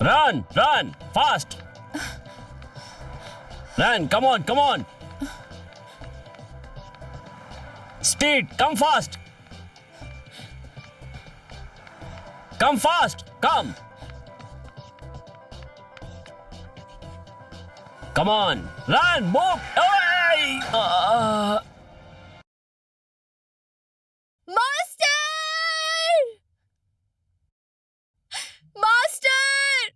Run, run, fast. Run, come on, come on. Speed, come fast. Come fast, come. Come on, run, move. Hey! Master! Master!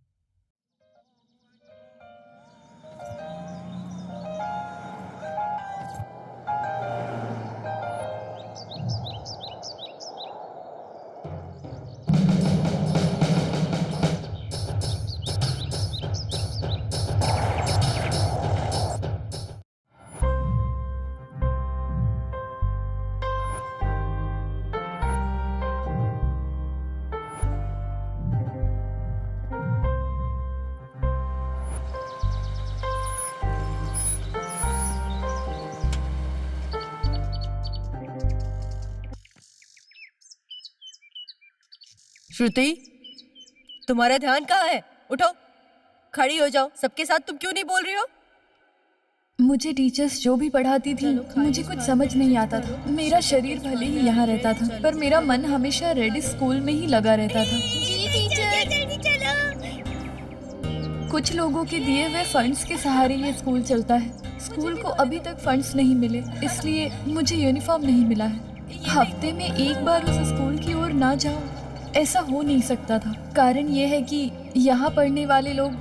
Shruti, तुम्हारा ध्यान कहाँ है? उठो, खड़ी हो जाओ। सबके साथ तुम क्यों नहीं बोल रही हो? मुझे टीचर्स जो भी पढ़ाती थी मुझे कुछ समझ नहीं आता था। मेरा शरीर भले ही यहाँ रहता था पर मेरा मन हमेशा रेड स्कूल में ही लगा रहता था। जी टीचर, जल्दी चलो। कुछ लोगों के दिए हुए फंड्स के सहारे ये स्कूल चलता है। स्कूल को अभी तक फंड्स नहीं मिले, इसलिए मुझे यूनिफॉर्म नहीं मिला है। हफ्ते में एक बार उस स्कूल की ओर ना जाऊं, ऐसा हो नहीं सकता था। कारण ये है कि यहाँ पढ़ने वाले लोग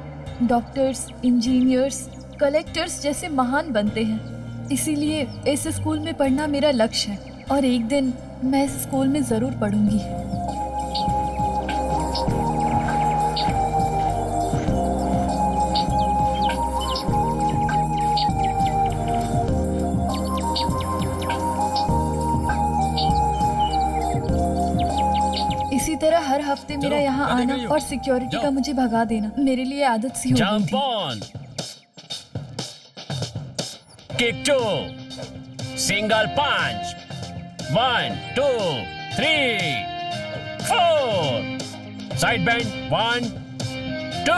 डॉक्टर्स, इंजीनियर्स, कलेक्टर्स जैसे महान बनते हैं। इसीलिए इस स्कूल में पढ़ना मेरा लक्ष्य है और एक दिन मैं इस स्कूल में ज़रूर पढ़ूंगी। इसी तरह हर हफ्ते मेरा यहाँ आना और सिक्योरिटी का मुझे भगा देना मेरे लिए आदत सी हो गई Jump थी। on. Kick 2. Single punch. 1, 2, 3, 4. Side bend. 1, 2.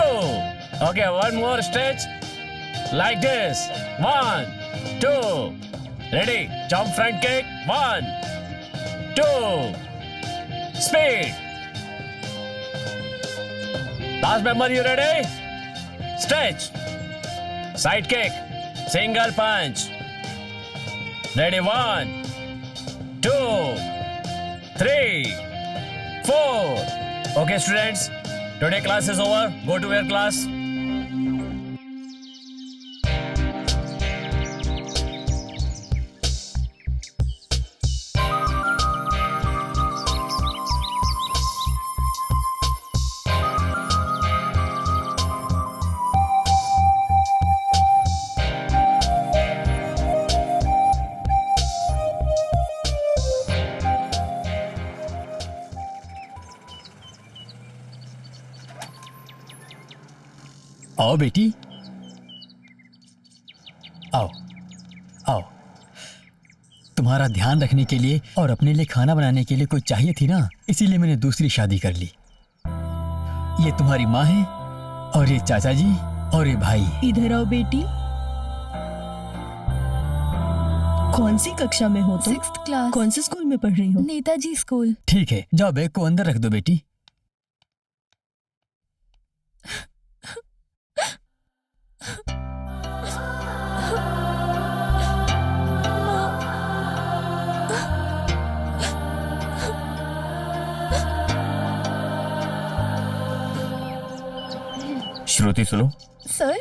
Okay, one more stretch. Like this. 1, 2. Ready? Jump front kick. 1, 2. Speed. Last member, you ready? Stretch. Side kick. Single punch. Ready? 1, 2, 3, 4. Okay, students. Today class is over. Go to your class. आओ बेटी, आओ आओ। तुम्हारा ध्यान रखने के लिए और अपने लिए खाना बनाने के लिए कोई चाहिए थी ना, इसीलिए मैंने दूसरी शादी कर ली। ये तुम्हारी माँ है और ये चाचा जी और ये भाई। इधर आओ बेटी। कौन सी कक्षा में हो तुम? 6th class. कौन से स्कूल में पढ़ रही हो? नेताजी स्कूल। ठीक है, जाओ बैग को अंदर रख दो बेटी। श्रुति सुनो, सर,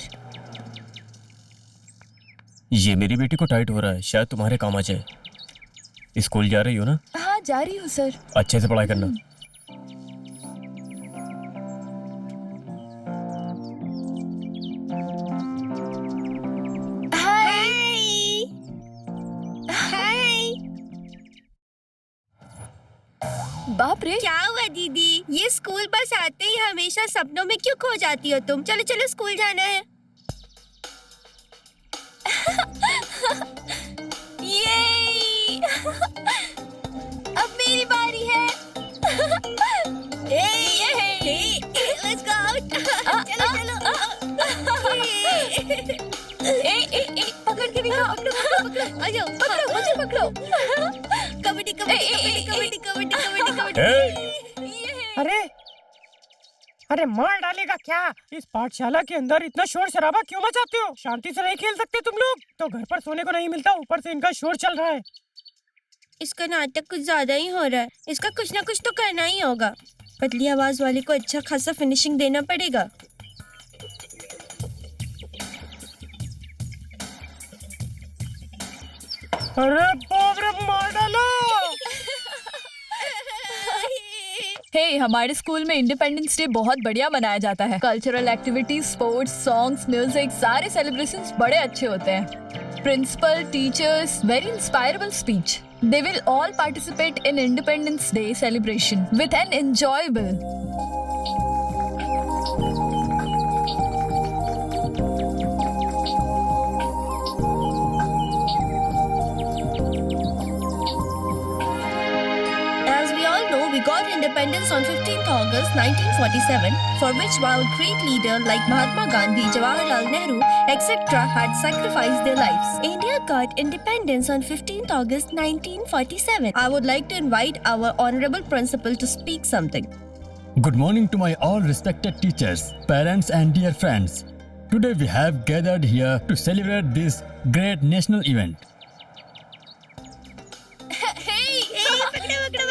ये मेरी बेटी को टाइट हो रहा है, शायद तुम्हारे काम आ जाए। स्कूल जा रही हो ना? हाँ जा रही हूँ सर। अच्छे से पढ़ाई करना। हाय हाय। बाप रे, क्या हुआ दीदी? ये स्कूल बस आते ही हमेशा सपनों में क्यों खो जाती हो तुम? चलो चलो, स्कूल जाना है। ये अब मेरी बारी है। ए, Let's go out. चलो चलो. पकड़ के दिखाओ. आ जाओ. पकड़ो, मुझे पकड़ो. कबड्डी कबड्डी कबड्डी कबड्डी कबड्डी कबड्डी. अरे अरे मार डालेगा क्या? इस पाठशाला के अंदर इतना शोर शराबा क्यों मचाते हो? शांति से नहीं खेल सकते तुम लोग? तो घर पर सोने को नहीं मिलता, ऊपर से इनका शोर चल रहा है. इसका नाटक कुछ ज्यादा ही हो रहा है. इसका कुछ ना कुछ तो करना ही होगा. पतली आवाज वाले को अच्छा खासा फिनिशिंग देना पड़ेगा. अरे बाप रे, मार डालो. हे हमारे स्कूल में इंडिपेंडेंस डे बहुत बढ़िया मनाया जाता है. Cultural activities, sports, songs, music, सारे सेलिब्रेशंस बड़े अच्छे होते हैं. Principal, teachers, very inspirable speech. They will all participate in Independence Day celebration with an enjoyable. As we all know, we got independence on 15th August 1947, for which our great leader like Mahatma Gandhi, Jawaharlal Nehru, etc. had sacrificed their lives. India got independence on 15th August 1947. I would like to invite our honorable principal to speak something. Good morning to my all respected teachers, parents and dear friends. Today we have gathered here to celebrate this great national event.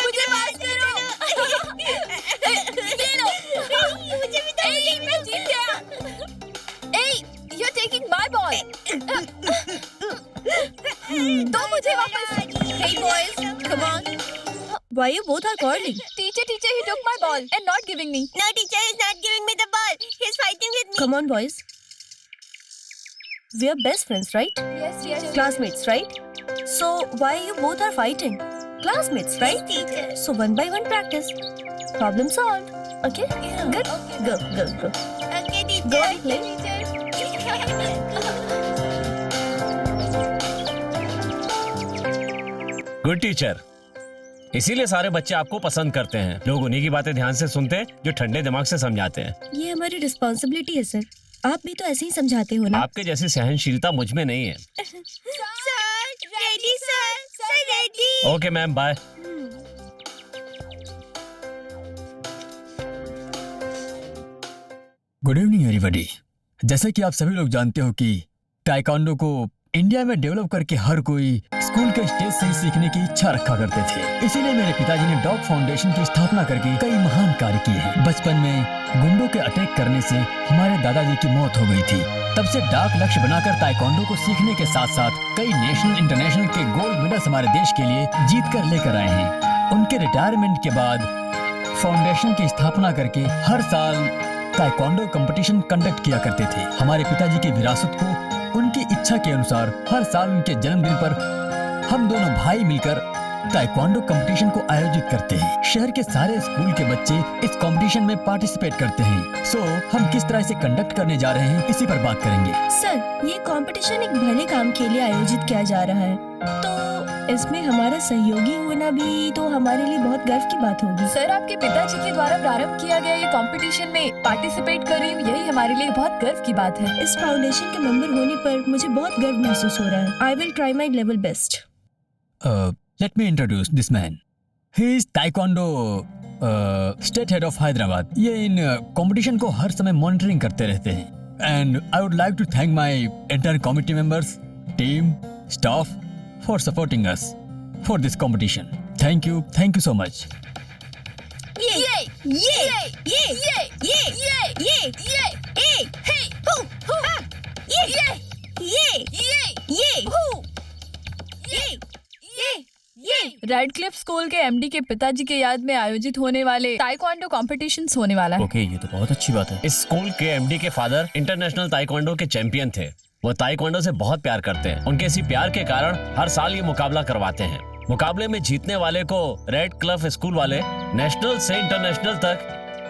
मुझे पास करो. ये लो. मैं जीत गया. You're taking my ball. दो मुझे वापस. Hey boys, come on. Why you both are quarreling? Teacher, he took my ball and not giving me. No, teacher is not giving me the ball. He's fighting with me. Come on, boys. We are best friends, right? Yes, teacher. Classmates, right? So why you both are fighting? Classmates, right? Yes, teacher. So one by one practice. Problem solved. Okay? Yeah. Good. Okay. Go. Okay, teacher. Go and play. Good teacher. इसीलिए सारे बच्चे आपको पसंद करते हैं. लोग उन्हीं की बातें ध्यान से सुनते हैं जो ठंडे दिमाग से समझाते हैं. ये हमारी रिस्पॉन्सिबिलिटी है सर. आप भी तो ऐसे ही समझाते हो ना. आपके जैसी सहनशीलता मुझ में नहीं है. Ready sir. Ready. Okay ma'am, bye. Good evening everybody. जैसे कि आप सभी लोग जानते हो कि ताइक्वांडो को इंडिया में डेवलप करके हर कोई स्कूल के स्टेज से ही सीखने की इच्छा रखा करते थे. इसीलिए मेरे पिताजी ने डॉग फाउंडेशन की स्थापना करके कई महान कार्य किए हैं. बचपन में गुंडों के अटैक करने से हमारे दादाजी की मौत हो गई थी. तब से डार्क लक्ष्य बनाकर ताइक्वांडो को सीखने के साथ साथ कई नेशनल इंटरनेशनल के गोल्ड मेडल्स हमारे देश के लिए जीत कर लेकर आए हैं. उनके रिटायरमेंट के बाद फाउंडेशन की स्थापना करके हर साल ताइक्वांडो कंपटीशन कंडक्ट किया करते थे. हमारे पिताजी की विरासत को उनकी इच्छा के अनुसार हर साल उनके जन्मदिन पर हम दोनों भाई मिलकर ताइक्वांडो कंपटीशन को आयोजित करते हैं. शहर के सारे स्कूल के बच्चे इस कंपटीशन में पार्टिसिपेट करते हैं. सो हम किस तरह से कंडक्ट करने जा रहे हैं इसी पर बात करेंगे. सर, ये कंपटीशन एक भले काम के लिए आयोजित किया जा रहा है, तो इसमें हमारा सहयोगी होना भी तो हमारे लिए बहुत गर्व की बात होगी. सर, आपके पिताजी के द्वारा प्रारंभ किया गया ये कंपटीशन में पार्टिसिपेट कर रही हूँ, यही हमारे लिए बहुत गर्व की बात है. इस फाउंडेशन के मेंबर होने पर मुझे बहुत गर्व महसूस हो रहा है. I will try my level best. Let me introduce this man. He is Taekwondo state head of Hyderabad. ये इन कंपटीशन को हर समय मॉनिटरिंग करते रहते हैं. And I would like to thank my entire committee members, team, staff for supporting us for this competition. Thank you so much. Radcliffe school के MD के पिताजी के याद में आयोजित होने वाले ताइक्वांडो कॉम्पिटिशन्स होने वाला है. ओके, ये तो बहुत अच्छी बात है. इस स्कूल के एमडी के फादर इंटरनेशनल ताइक्वांडो के चैंपियन थे. वो ताइक्वांडो से बहुत प्यार करते हैं. उनके इसी प्यार के कारण हर साल ये मुकाबला करवाते हैं. मुकाबले में जीतने वाले को रेड क्लिफ स्कूल वाले नेशनल से इंटरनेशनल तक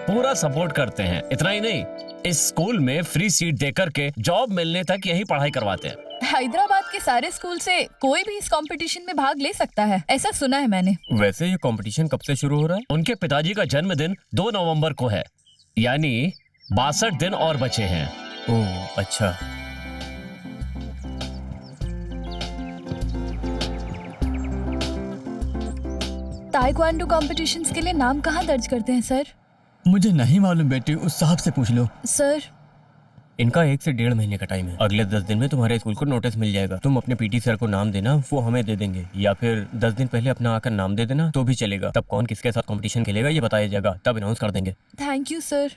पूरा सपोर्ट करते हैं. इतना ही नहीं, इस स्कूल में फ्री सीट देकर के जॉब मिलने तक यही पढ़ाई करवाते हैं. हैदराबाद के सारे स्कूल से कोई भी इस कंपटीशन में भाग ले सकता है, ऐसा सुना है मैंने. वैसे ये कंपटीशन कब से शुरू हो रहा है? उनके पिताजी का जन्मदिन 2 नवंबर को है. यानी 62 दिन और बचे हैं। ओह अच्छा। ताइक्वांडो कॉम्पिटिशन्स के लिए नाम कहाँ दर्ज करते हैं सर? मुझे नहीं मालूम बेटी, उस साहब से पूछ लो। सर इनका 1 से 1.5 महीने का टाइम है। अगले 10 दिन में तुम्हारे स्कूल को नोटिस मिल जाएगा। तुम अपने पीटी सर को नाम देना, वो हमें दे देंगे, या फिर 10 दिन पहले अपना आकर नाम दे देना तो भी चलेगा। तब कौन किसके साथ कंपटीशन खेलेगा ये बताया जाएगा, तब अनाउंस कर देंगे। Thank you sir.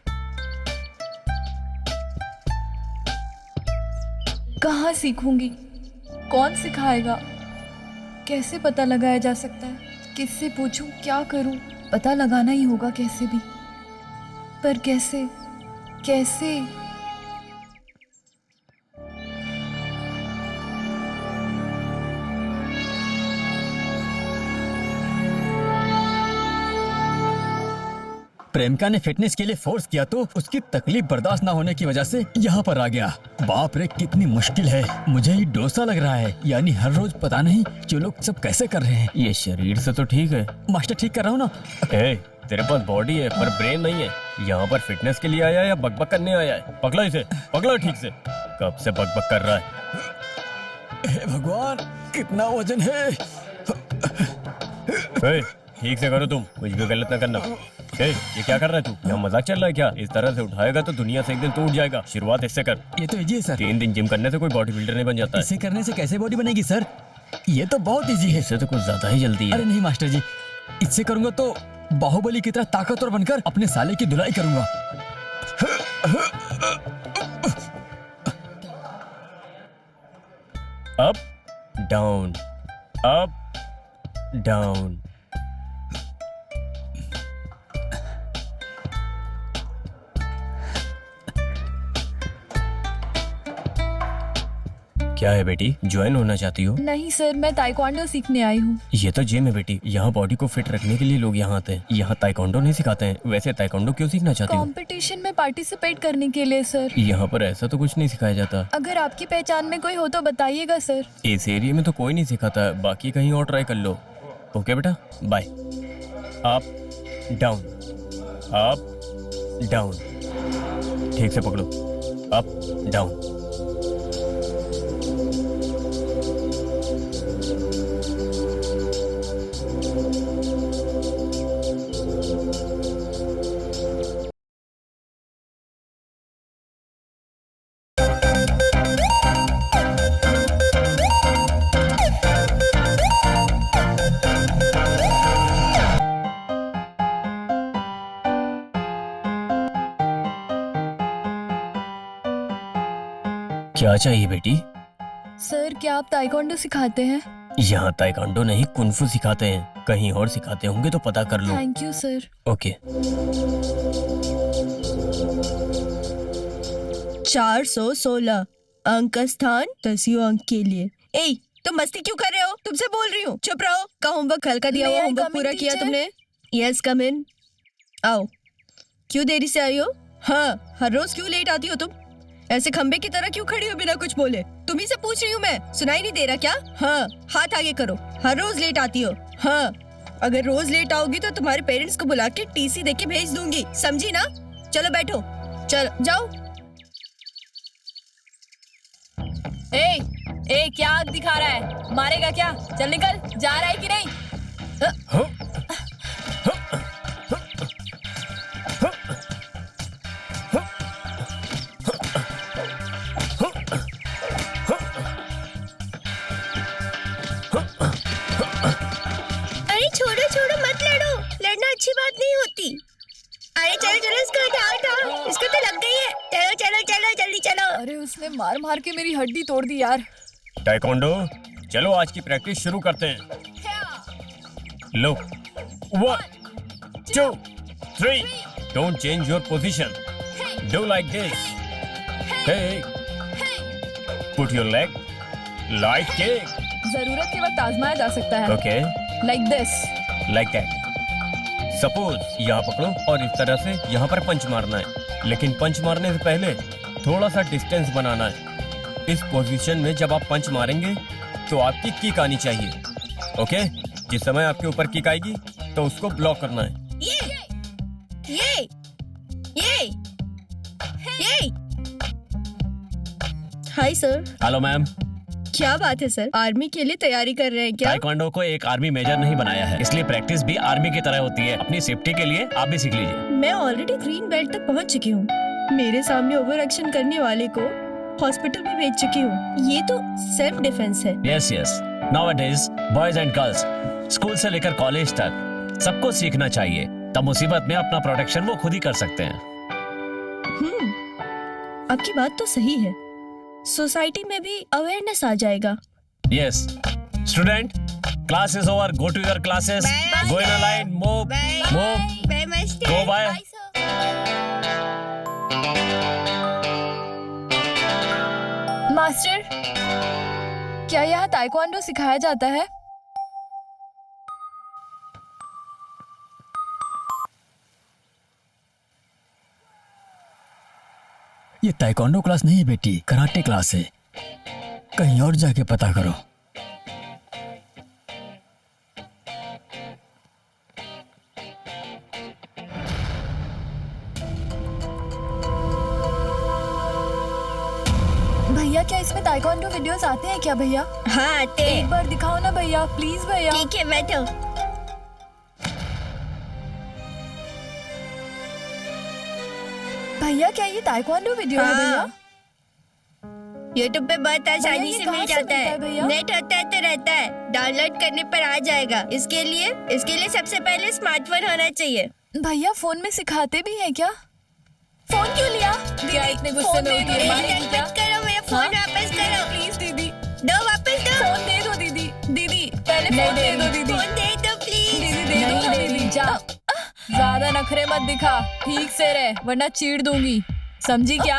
कहाँ सीखूंगी? कौन सिखाएगा? कैसे पता लगाया जा सकता है? किससे पूछूं? क्या करूं? पता लगाना ही होगा कैसे भी, पर कैसे कैसे? प्रेमिका ने फिटनेस के लिए फोर्स किया तो उसकी तकलीफ बर्दाश्त ना होने की वजह से यहाँ पर आ गया। बाप रे कितनी मुश्किल है। मुझे ये डोसा लग रहा है, यानी हर रोज पता नहीं जो लोग सब कैसे कर रहे हैं। ये शरीर से तो ठीक है। मास्टर ठीक कर रहा हूँ ना? ए, तेरे पास बॉडी है पर ब्रेन नहीं है। यहाँ पर फिटनेस के लिए आया है या बकबक करने आया है? पकड़ो इसे, पकड़ो ठीक से। कब से बकबक कर रहा है? हे भगवान कितना वजन है। ए, ठीक से करो, तुम कुछ भी गलत ना करना। ए, ये क्या कर रहा है तू? यहाँ मजाक चल रहा है क्या? इस तरह से उठाएगा तो दुनिया से एक दिन टूट जाएगा। शुरुआत इससे कर। ये तो इजी है सर। 3 दिन जिम करने से कोई बॉडी बिल्डर नहीं बन जाता है। इसे करने से कैसे बॉडी बनेगी सर? ये तो बहुत इजी है। इससे तो कुछ ज्यादा ही जल्दी है। अरे नहीं मास्टर जी, इससे करूंगा तो बाहुबली की तरह ताकतवर बनकर अपने साले की धुलाई करूंगा। Up down, up down. क्या है बेटी, ज्वाइन होना चाहती हो? नहीं सर, मैं ताइक्वांडो सीखने आई हूँ। ये तो जिम है बेटी, यहाँ बॉडी को फिट रखने के लिए लोग यहाँ आते हैं। यहाँ ताइक्वांडो नहीं सिखाते हैं। वैसे ताइक्वांडो क्यों सीखना चाहती हो? कंपटीशन में पार्टिसिपेट करने के लिए सर। यहाँ पर ऐसा तो कुछ नहीं सिखाया जाता। अगर आपकी पहचान में कोई हो तो बताइएगा सर। इस एरिया में तो कोई नहीं सिखाता, बाकी कहीं और ट्राई कर लो। ओके बेटा, बाय। अप डाउन, अप डाउन, ठीक से पकड़ो। Up down. क्या चाहिए बेटी? सर क्या आप ताइक्वांडो सिखाते हैं? यहाँ ताइक्वांडो नहीं कुंफू सिखाते हैं। कहीं और सिखाते होंगे तो पता कर लो। Thank you sir. ओके। 416 अंक का स्थान 10 अंक के लिए। ए, तुम मस्ती क्यों कर रहे हो? तुमसे बोल रही हूँ, चुप रहो। का होमवर्क हल्का दिया May हुआ I होमवर्क come in, पूरा किया teacher? तुमने? यस कम इन। आओ। क्यों देरी से आई हो? हाँ, हर रोज क्यों लेट आती हो तुम? ऐसे खंबे की तरह क्यों खड़ी हो बिना कुछ बोले? तुम्ही से पूछ रही हूँ मैं, सुनाई नहीं दे रहा क्या? हाँ, हाथ आगे करो। हर रोज लेट आती हो? हाँ, अगर रोज लेट आओगी तो तुम्हारे पेरेंट्स को बुला के टीसी देके भेज दूंगी, समझी ना? चलो बैठो, चलो जाओ। ए क्या आग दिखा रहा है? मारेगा क्या? चल निकल, जा रहा है कि नहीं? अरे छोड़ो छोड़ो, मत लड़ो। लड़ना अच्छी बात नहीं होती। अरे चलो चलो, इसको उठाओ उठाओ, इसको तो लग गई है। चलो चलो चलो, जल्दी चलो। अरे उसने मार मार के मेरी हड्डी तोड़ दी यार। ताइक्वांडो, चलो आज की प्रैक्टिस शुरू करते हैं। लो, 1 2 3, don't change your position, do like this. Hey, put your leg, light kick. जरूरत के वक्त आजमाया जा सकता है। Okay, like this. Like that. Suppose यहाँ पकड़ो और इस तरह से यहाँ पर पंच मारना है, लेकिन पंच मारने से पहले थोड़ा सा डिस्टेंस बनाना है। इस पोजीशन में जब आप पंच मारेंगे तो आपकी किक आनी चाहिए। ओके, जिस समय आपके ऊपर किक आएगी तो उसको ब्लॉक करना है। ये ये हाय सर। Hello ma'am. क्या बात है सर, आर्मी के लिए तैयारी कर रहे हैं क्या? ताइक्वांडो को एक आर्मी मेजर नहीं बनाया है, इसलिए प्रैक्टिस भी आर्मी की तरह होती है। अपनी सेफ्टी के लिए आप भी सीख लीजिए। मैं ऑलरेडी ग्रीन बेल्ट तक पहुंच चुकी हूँ। मेरे सामने ओवर एक्शन करने वाले को हॉस्पिटल में भेज चुकी हूँ। ये तो सेल्फ डिफेंस है। Yes yes, nowadays boys and girls school से लेकर कॉलेज तक सबको सीखना चाहिए। तब मुसीबत में अपना प्रोटेक्शन वो खुद ही कर सकते हैं। आपकी बात तो सही है, सोसाइटी में भी अवेयरनेस आ जाएगा। Yes student, class is over, go to your classes, go in a line, move go bye. Master, क्या यहाँ ताइक्वांडो सिखाया जाता है? ये ताइक्वांडो क्लास नहीं है बेटी, कराटे क्लास है। कहीं और जाके पता करो। भैया क्या इसमें ताइक्वांडो वीडियोस आते हैं क्या भैया? हाँ आते एक हैं। बार दिखाओ ना भैया, प्लीज भैया। ठीक है बैठो। भैया क्या ये ताइक्वांडो वीडियो है भैया? यूट्यूब पे बहुत आसानी ये से कहाँ मिल से जाता मिलता है है। भैया? नेट होता है तो रहता है, डाउनलोड करने पर आ जाएगा। इसके लिए सबसे पहले स्मार्टफोन होना चाहिए। भैया फोन में सिखाते भी हैं क्या? फोन क्यों लिया? क्या इतने गुस्से में होती है? मारेगी क्या? मत करो, मेरा फोन वापस करो। प्लीज दीदी, दो वापस दो। फोन दे दो दीदी। दीदी पहले फोन दे दो दीदी। फोन दे दो प्लीज। दीदी दे दो ना दीदी। जा, ज्यादा नखरे मत दिखा, ठीक से रह वरना चीड़ दूंगी, समझी क्या?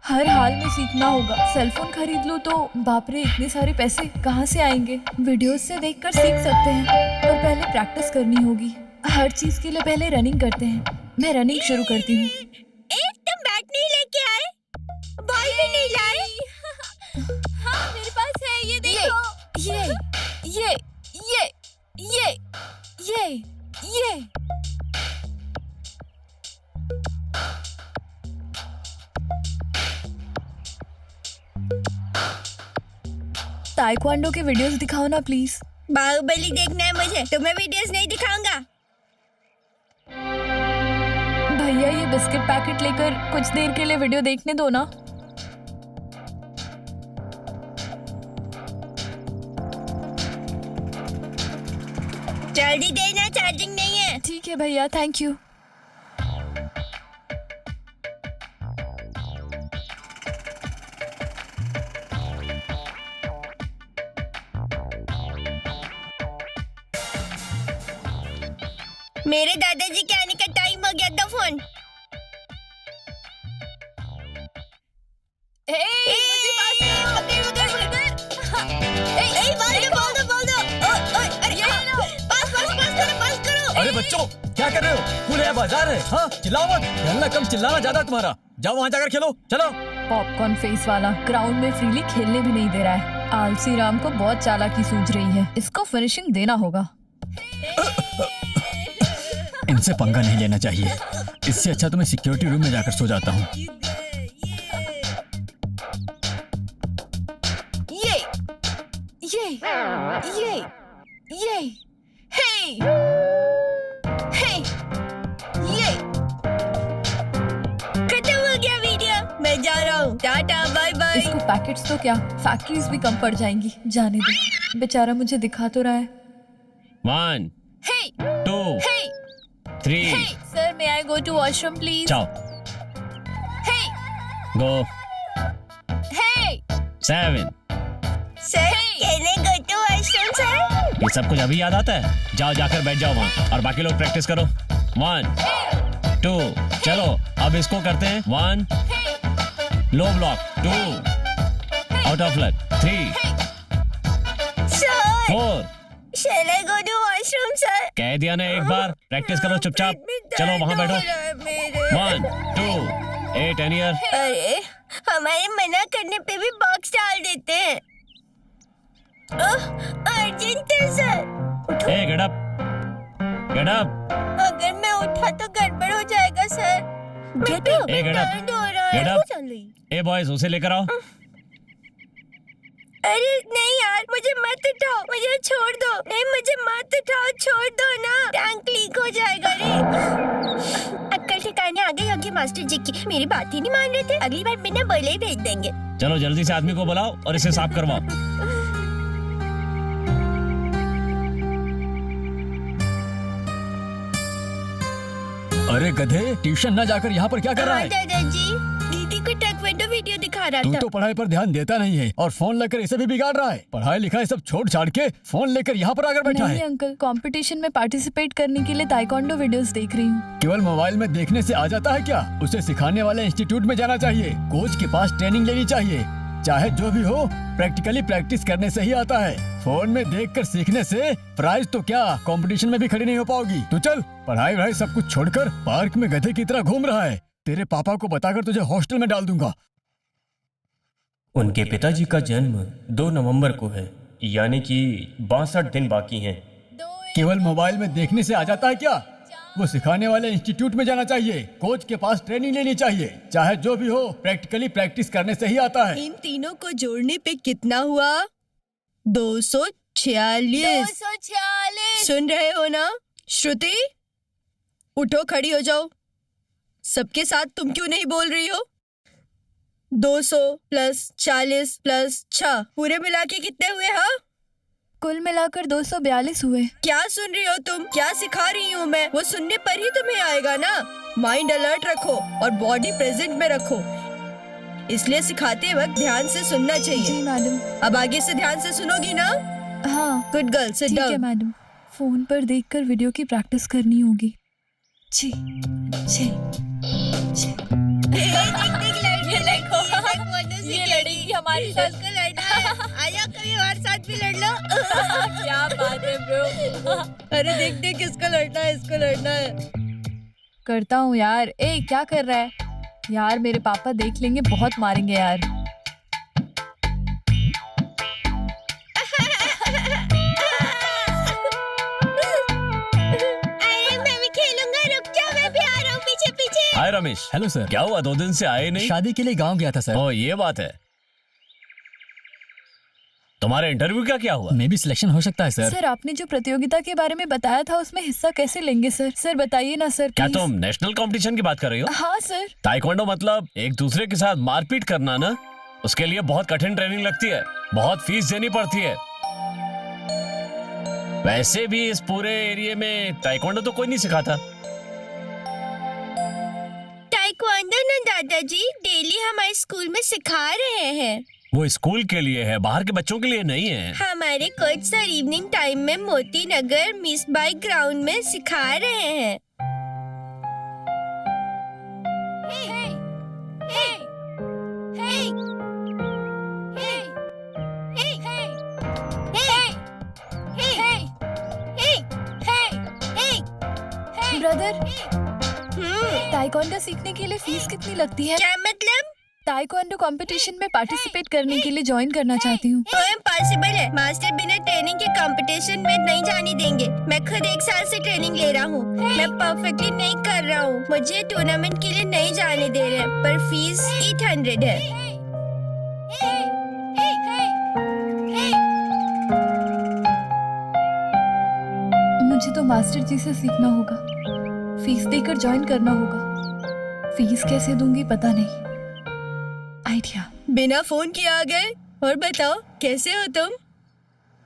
हर हाल में सीखना होगा। सेलफोन खरीद लो तो बाप रे इतने सारे पैसे कहाँ से आएंगे? वीडियोस से देखकर सीख सकते हैं, पर पहले प्रैक्टिस करनी होगी। हर चीज के लिए पहले रनिंग करते हैं। मैं रनिंग शुरू करती हूँ। तुम बैट नहीं लेके आए, बॉल भी नहीं लाए। हाँ मेरे पास है, ये देखो। ये ये ये ये ये ये ताइक्वांडो के वीडियोस दिखाओ ना प्लीज। बाहुबली देखना है मुझे, तुम्हें वीडियोस नहीं दिखाऊंगा। भैया ये बिस्किट पैकेट लेकर कुछ देर के लिए वीडियो देखने दो ना। जल्दी देना, चार्जिंग नहीं है। ठीक है भैया, थैंक यू। मेरे दादाजी के आने का टाइम हो गया, दो फोन। अरे बच्चों क्या कर रहे हो? स्कूल है, बाजार है। हाँ चिल्लाओ मत, खेलना कम चिल्लाना ज्यादा तुम्हारा। जाओ वहाँ जाकर खेलो, चलो। पॉपकॉर्न फेस वाला ग्राउंड में फ्रीली खेलने भी नहीं दे रहा है। आलसी राम को बहुत चालाकी सूझ रही है, इसको फिनिशिंग देना होगा। इनसे पंगा नहीं लेना चाहिए, इससे अच्छा तो मैं सिक्योरिटी रूम में जाकर सो जाता हूँ। ये ये ये ये हे हे ये खत्म हो गया वीडियो, मैं जा रहा हूँ, टाटा बाय बाय। इसको पैकेट्स तो क्या फैक्ट्रीज भी कम पड़ जाएंगी। जाने दो, बेचारा मुझे दिखा तो रहा है। 1 हे 2 हे 3 हे sir, may I go to washroom please? जाओ, हे गो। हे 7। सर कहने गो टू वॉशरूम सर। ये सब कुछ अभी याद आता है? जाओ जाकर बैठ जाओ वहाँ और बाकी लोग प्रैक्टिस करो। 1 2 चलो अब इसको करते हैं। 1 low block, 2 out of luck, 3 sir 4। Shall I go to washroom sir. कह दिया ना एक बार, प्रैक्टिस करो चुपचाप। चलो वहाँ बैठो। 1 2 8 एंड ईयर। अरे हमारे मना करने पे भी बॉक्स डाल देते हैं। अर्जेंट है सर। ए गेट अप, गेट अप। अगर मैं उठा तो गड़बड़ हो जाएगा सर। गेट अप, ए, get up. दर्द हो रहा है। Get up. वो चल रही। ए बॉयज उसे लेकर आओ। अरे नहीं यार, मुझे मत उठाओ, मुझे छोड़ दो। नहीं मुझे मत उठाओ, छोड़ दो ना, टैंक लीक हो जाएगा रे। अक्कल ठिकाने आ गई होगी मास्टर जी की, मेरी बात ही नहीं मान रहे थे। अगली बार बिना बोले ही भेज देंगे। चलो जल्दी से आदमी को बुलाओ और इसे साफ करवाओ। अरे गधे, ट्यूशन ना जाकर यहाँ पर क्या कर रहा हाँ है? दादाजी, दीदी को टेक्वांडो वीडियो दिखा रहा तू था। तो पढ़ाई पर ध्यान देता नहीं है और फोन लेकर इसे भी बिगाड़ रहा है। पढ़ाई लिखाई सब छोड़ छाड़ के फोन लेकर यहाँ पर आकर बैठा नहीं है। अंकल, कंपटीशन में पार्टिसिपेट करने के लिए ताइक्वांडो वीडियोस देख रही हूँ। केवल मोबाइल में देखने से आ जाता है क्या? उसे सिखाने वाले इंस्टीट्यूट में जाना चाहिए, कोच के पास ट्रेनिंग लेनी चाहिए। चाहे जो भी हो, प्रैक्टिकली प्रैक्टिस करने से ही आता है। फोन में देखकर सीखने से प्राइज तो क्या, कंपटीशन में भी खड़ी नहीं हो पाओगी। तू चल, पढ़ाई वढ़ाई सब कुछ छोड़कर पार्क में गधे की तरह घूम रहा है। तेरे पापा को बताकर तुझे हॉस्टल में डाल दूंगा। उनके पिताजी का जन्म 2 नवंबर को है, यानी कि 62 दिन बाकी हैं। केवल मोबाइल में देखने से आ जाता है क्या? वो सिखाने वाले इंस्टीट्यूट में जाना चाहिए, कोच के पास ट्रेनिंग लेनी चाहिए। चाहे जो भी हो, प्रैक्टिकली प्रैक्टिस करने से ही आता है। इन तीनों को जोड़ने पे कितना हुआ? 246। 246। सुन रहे हो ना? श्रुति, उठो, खड़ी हो जाओ। सबके साथ तुम क्यों नहीं बोल रही हो? 200 प्लस 40 प्लस 6 पूरे मिला के कितने हुए? हाँ, कुल मिलाकर 242 हुए। क्या सुन रही हो तुम? क्या सिखा रही हूँ मैं? वो सुनने पर ही तुम्हें आएगा ना। माइंड अलर्ट रखो और बॉडी प्रेजेंट में रखो, इसलिए सिखाते वक्त ध्यान से सुनना जी चाहिए। मैडम। अब आगे से ध्यान से सुनोगी ना? हाँ गुड गर्ल, सिट ठीक है डाउन। मैडम, फोन पर देखकर वीडियो की प्रैक्टिस करनी होगी। जी जी जी। ये लड़ेगी हमारे साथ। आया कभी हमारे साथ भी लड़ लो। क्या बात है ब्रो। अरे देख देख, किसको लड़ना है, इसको लड़ना है। करता हूँ यार। ए क्या कर रहा है यार? मेरे पापा देख लेंगे, बहुत मारेंगे यार। अरे मैं भी खेलूंगा, रुक जा, मैं भी आ रहा हूँ पीछे पीछे। हाय रमेश। Hello sir. क्या हुआ, 2 दिन से आए नहीं? शादी के लिए गांव गया था सर। ओ ये बात है। तुम्हारे इंटरव्यू का क्या हुआ? मे भी सिलेक्शन हो सकता है सर। सर आपने जो प्रतियोगिता के बारे में बताया था उसमें हिस्सा कैसे लेंगे सर? सर बताइए ना सर क्या प्लीज। तुम नेशनल कंपटीशन की बात कर रही हो? हाँ सर। ताइक्वांडो मतलब एक दूसरे के साथ मारपीट करना ना? उसके लिए बहुत कठिन ट्रेनिंग लगती है, बहुत फीस देनी पड़ती है। वैसे भी इस पूरे एरिया में ताइक्वांडो तो कोई नहीं सिखाता। ताइक्वांडो ना दादाजी, डेली हमारे स्कूल में सिखा रहे हैं। वो स्कूल के लिए है, बाहर के बच्चों के लिए नहीं है। हमारे कोच सर इवनिंग टाइम में Moti Nagar miss bike ground में सिखा रहे हैं। ब्रदर, ताइक्वांडो सीखने के लिए फीस कितनी लगती है? क्या मतलब? ताइक्वांडो कंपटीशन में पार्टिसिपेट करने के लिए ज्वाइन करना चाहती हूँ। तो इम्पॉसिबल है, मास्टर बिना ट्रेनिंग के कंपटीशन में नहीं जाने देंगे। मैं खुद 1 साल से ट्रेनिंग ले रहा हूँ, मैं परफेक्टली नहीं कर रहा हूँ। मुझे टूर्नामेंट के लिए नहीं जाने दे रहे, पर फीस 800 है। मुझे तो मास्टर जी से सीखना होगा, फीस देकर ज्वाइन करना होगा। फीस कैसे दूंगी पता नहीं। आइडिया। बिना फोन के आ गए। और बताओ, कैसे हो तुम?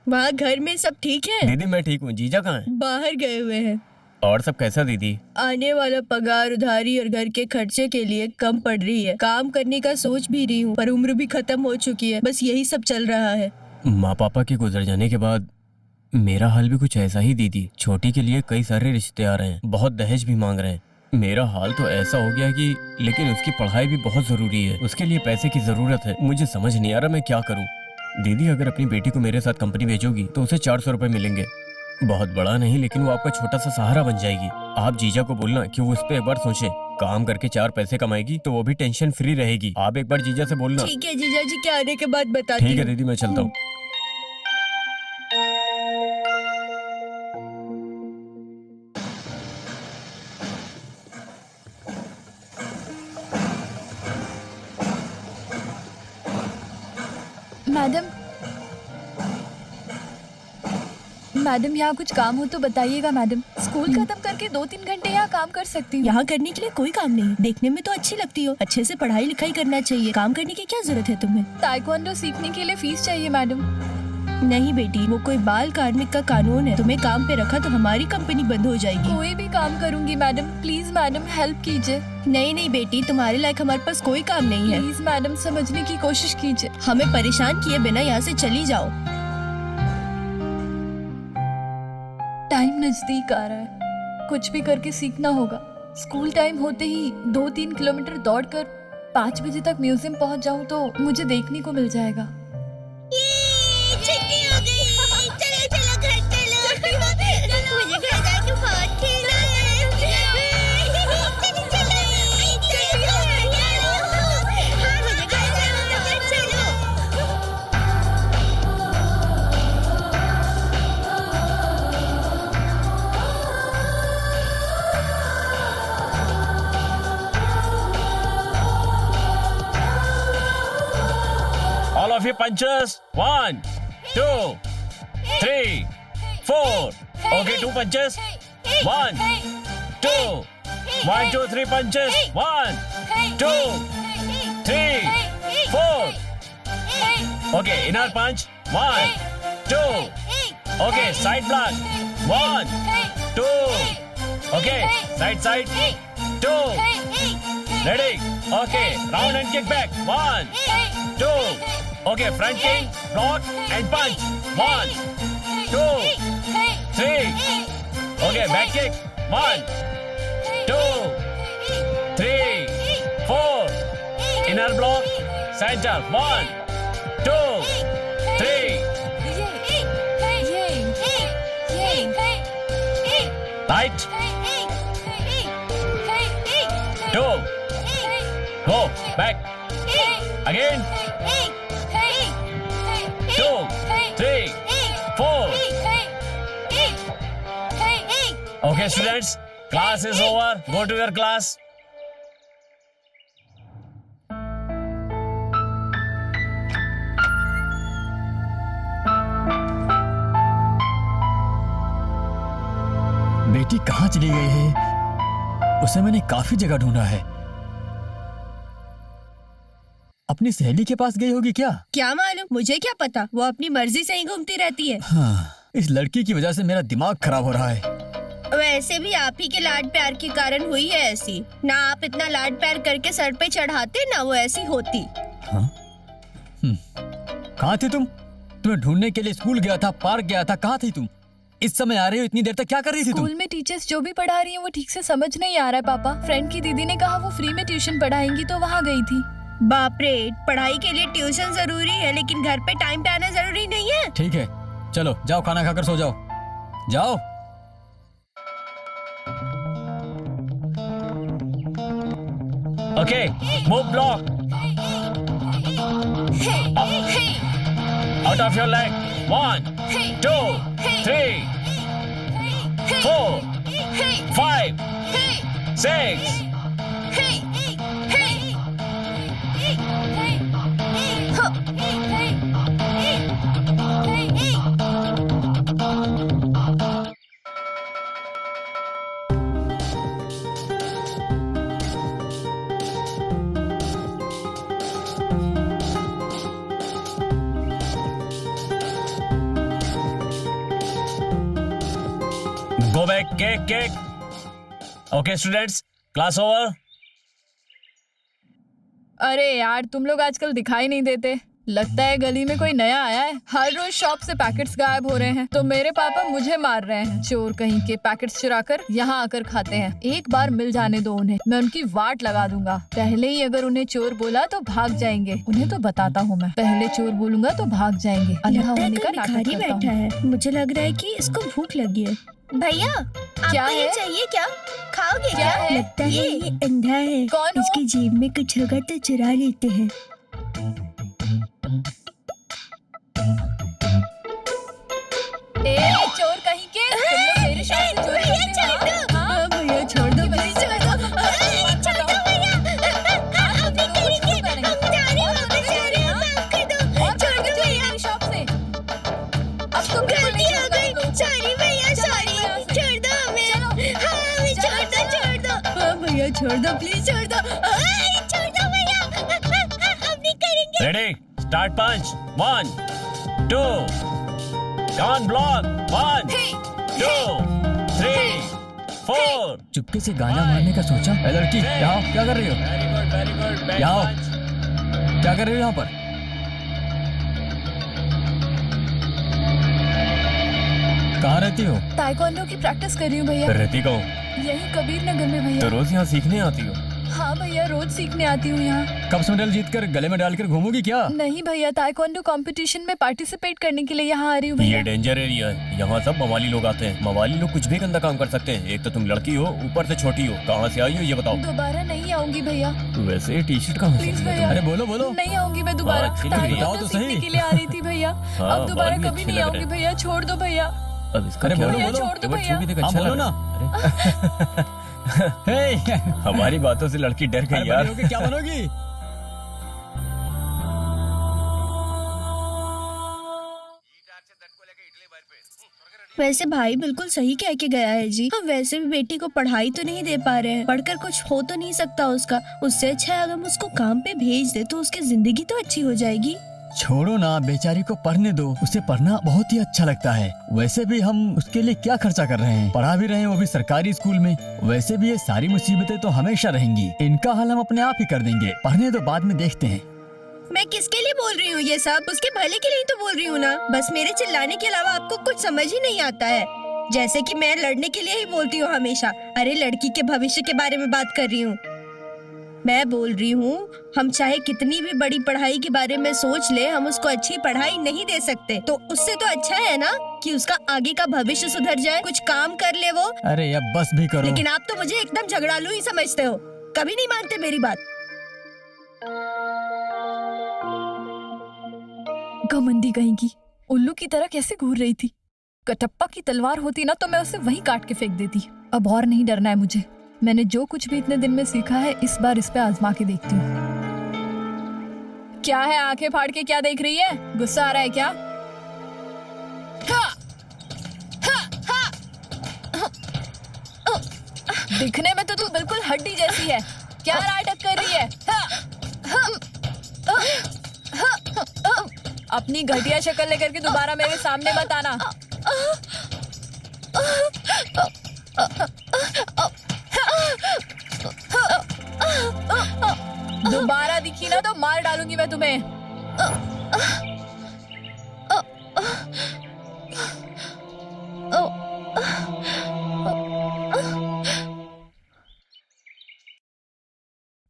वहाँ घर में सब ठीक है? दीदी मैं ठीक हूँ, जीजा कहाँ है? बाहर गए हुए हैं। और सब कैसा दीदी? आने वाला पगार, उधारी और घर के खर्चे के लिए कम पड़ रही है। काम करने का सोच भी रही हूँ, पर उम्र भी खत्म हो चुकी है। बस यही सब चल रहा है। माँ पापा के गुजर जाने के बाद मेरा हाल भी कुछ ऐसा ही दीदी। छोटी के लिए कई सारे रिश्ते आ रहे हैं, बहुत दहेज भी मांग रहे हैं। मेरा हाल तो ऐसा हो गया कि, लेकिन उसकी पढ़ाई भी बहुत जरूरी है, उसके लिए पैसे की जरूरत है। मुझे समझ नहीं आ रहा मैं क्या करूं। दीदी अगर अपनी बेटी को मेरे साथ कंपनी भेजोगी तो उसे 400 रुपए मिलेंगे। बहुत बड़ा नहीं, लेकिन वो आपका छोटा सा सहारा बन जाएगी। आप जीजा को बोलना कि वो उस पर एक बार सोचे। काम करके 4 पैसे कमाएगी तो वो भी टेंशन फ्री रहेगी। आप एक बार जीजा से बोलना। ठीक है, जीजा जी के आने के बाद बताती ठीक है हूँ। दीदी, मैं चलता हूँ। मैडम यहाँ कुछ काम हो तो बताइएगा मैडम। स्कूल खत्म करके 2-3 घंटे यहाँ काम कर सकती हूँ। यहाँ करने के लिए कोई काम नहीं। देखने में तो अच्छी लगती हो, अच्छे से पढ़ाई लिखाई करना चाहिए। काम करने की क्या जरूरत है तुम्हें? ताइक्वांडो सीखने के लिए फीस चाहिए मैडम। नहीं बेटी, वो कोई बाल कार्मिक का कानून है। तुम्हें काम पे रखा तो हमारी कंपनी बंद हो जाएगी। कोई भी काम करूँगी मैडम। प्लीज मैडम हेल्प कीजिए। नहीं नहीं बेटी, तुम्हारे लायक हमारे पास कोई काम नहीं है। प्लीज मैडम समझने की कोशिश कीजिए। हमें परेशान किए बिना यहाँ से चली जाओ। टाइम नजदीक आ रहा है, कुछ भी करके सीखना होगा। स्कूल टाइम होते ही 2-3 किलोमीटर दौड़कर 5 बजे तक म्यूजियम पहुंच जाऊं तो मुझे देखने को मिल जाएगा। छुट्टी हो गई। चलो चलो घर चलो। मुझे घर जाके बहुत खेलना है। चलो चलो। हाँ मुझे घर चलो। All of you punches. 1, 2, 3, 4. Okay, 2 punches. 1, 2. 1, 2, 3 punches. 1, 2, 3, 4. Okay, inner punch. 1, 2. Okay, side block. 1, 2. Okay, side. 2. Ready? Okay, round and kick back. 1, 2. Okay, front kick, block and punch. 1, 2, 3. Okay, back kick. 1, 2, 3, 4. Inner block, center. 1, 2, 3. Tight. 2. Go back. Again. 2, 3, 4. Okay, students, class is over. Go to your class. बेटी कहाँ चली गई है? उसे मैंने काफी जगह ढूंढा है। अपनी सहेली के पास गई होगी क्या? क्या मालूम, मुझे क्या पता। वो अपनी मर्जी से ही घूमती रहती है। हाँ, इस लड़की की वजह से मेरा दिमाग खराब हो रहा है। वैसे भी आप ही के लाड प्यार के कारण हुई है ऐसी। ना आप इतना लाड प्यार करके सर पे चढ़ाते, ना वो ऐसी होती। हाँ? कहाँ थी तुम? तुम्हें ढूंढने के लिए स्कूल गया था, पार्क गया था। कहाँ थी तुम? इस समय आ रही हो? इतनी देर तक क्या कर रही थी तुम? स्कूल में टीचर्स जो भी पढ़ा रही हैं वो ठीक से समझ नहीं आ रहा है पापा। फ्रेंड की दीदी ने कहा वो फ्री में ट्यूशन पढ़ाएंगी तो वहाँ गई थी। बाप रे, पढ़ाई के लिए ट्यूशन जरूरी है, लेकिन घर पे टाइम पे आना जरूरी नहीं है। ठीक है, चलो जाओ, खाना खाकर सो जाओ। जाओ। Okay, move block. Out of your leg. 1, 2, 3, 4, 5, 6. Go back, kick. Okay, students, class over. अरे यार, तुम लोग आजकल दिखाई नहीं देते। लगता है गली में कोई नया आया है। हर रोज शॉप से पैकेट्स गायब हो रहे हैं तो मेरे पापा मुझे मार रहे हैं। चोर कहीं के, पैकेट्स चुरा कर यहाँ आकर खाते हैं। एक बार मिल जाने दो उन्हें, मैं उनकी वाट लगा दूंगा। पहले ही अगर उन्हें चोर बोला तो भाग जाएंगे। उन्हें तो बताता हूँ मैं, पहले चोर बोलूंगा तो भाग जाएंगे। अंधा होने का नाटक भिखारी करता बैठा हूँ। है। मुझे लग रहा है कि इसको भूख लगी है। भैया, क्या आपको ये है? चाहिए क्या? खाओगे क्या क्या? है? लगता है ये अंधा है। कौन हो? इसकी जेब में कुछ होगा तो चुरा लेते हैं। ए चोर कहीं के, तुम लोग मेरे शॉप से चोरी करते हो? हाँ? हाँ भैया, छोड़ दो प्लीज, छोड़ दो। छोड़ दो भैया। आप नहीं करेंगे। हम जा रहे हैं, वापस जा रहे हैं। माफ कर दो। छोड़ दो दो प्लीज, छोड़ दो। छोड़ दो भैया, हम नहीं करेंगे। रेडी, स्टार्ट पंच। 1 2 कान ब्लॉक। 1 2 3 4। चुपके से गाना मारने का सोचा। ए लड़की, यहाँ आओ, क्या कर रही हो? Very good. यहाँ आओ। क्या कर रही हो यहाँ पर? कहाँ रहती हो? ताइक्वांडो की प्रैक्टिस कर रही हूँ भैया। रहती कहो? यही कबीर नगर में भैया। तो रोज यहाँ सीखने आती हो? हाँ भैया, रोज सीखने आती हूँ यहाँ। कप मेडल जीत कर गले में डालकर घूमोगी क्या? नहीं भैया, ताइक्वांडो कंपटीशन में पार्टिसिपेट करने के लिए यहाँ आ रही हूँ ये भैया। डेंजर एरिया है, यहाँ सब मवाली लोग आते हैं। मवाली लोग कुछ भी गंदा काम कर सकते हैं। एक तो तुम लड़की हो, ऊपर से छोटी हो। कहाँ से आई हो ये बताओ? दोबारा नहीं आऊंगी भैया, वैसे टी शर्ट कहाँ से प्लीज लिया भैया। अरे बोलो बोलो। नहीं आऊंगी मैं दोबारा। हाँ, अच्छी लग रही है। बताओ तो ताइक्वांडो सही। सीखने के लिए आ रही थी भैया। हाँ, अब दोबारा बाल भी कभी अच्छे नहीं लग आऊंगी रहे हैं। भैया, छोड़ दो भैया। अब इसका अरे क्या बोलो, होगा? बोलो। छोड़ दो एक बार भैया। छू भी देख, हाँ, अच्छा बोलो लग ना। रहा है। हे, अरे, हमारी बातों से लड़की डर गई अरे यार। बड़ी होके क्या बनोगी? वैसे भाई बिल्कुल सही कह के गया है जी। हम वैसे भी बेटी को पढ़ाई तो नहीं दे पा रहे हैं, पढ़कर कुछ हो तो नहीं सकता उसका। उससे अच्छा है अगर हम उसको काम पे भेज दे तो उसकी जिंदगी तो अच्छी हो जाएगी। छोड़ो ना, बेचारी को पढ़ने दो। उसे पढ़ना बहुत ही अच्छा लगता है। वैसे भी हम उसके लिए क्या खर्चा कर रहे हैं, पढ़ा भी रहे हैं, वो भी सरकारी स्कूल में। वैसे भी ये सारी मुसीबतें तो हमेशा रहेंगी, इनका हल हम अपने आप ही कर देंगे। पढ़ने दो, बाद में देखते हैं। मैं किसके लिए बोल रही हूँ ये सब? उसके भले के लिए ही तो बोल रही हूँ ना। बस मेरे चिल्लाने के अलावा आपको कुछ समझ ही नहीं आता है। जैसे कि मैं लड़ने के लिए ही बोलती हूँ हमेशा। अरे लड़की के भविष्य के बारे में बात कर रही हूँ। मैं बोल रही हूँ हम चाहे कितनी भी बड़ी पढ़ाई के बारे में सोच ले, हम उसको अच्छी पढ़ाई नहीं दे सकते। तो उससे तो अच्छा है ना कि उसका आगे का भविष्य सुधर जाए, कुछ काम कर ले वो। अरे अब बस भी करो। लेकिन आप तो मुझे एकदम झगड़ालू ही समझते हो, कभी नहीं मानते मेरी बात। घमंडी कहीं की, उल्लू की तरह कैसे घूर रही थी। कटप्पा की तलवार होती ना तो मैं उसे वहीं काट के फेंक देती। अब और नहीं डरना है मुझे। मैंने जो कुछ भी इतने दिन में सीखा है, इस बार इस पे आजमा के देखती हूँ। क्या है, आंखें फाड़ के क्या देख रही है? गुस्सा आ रहा है क्या? दिखने में तो तू बिल्कुल हड्डी जैसी है। क्या नाटक कर रही है? अपनी घटिया शक्ल लेकर के दोबारा मेरे सामने मत आना। दोबारा दिखी ना तो मार डालूंगी मैं तुम्हें।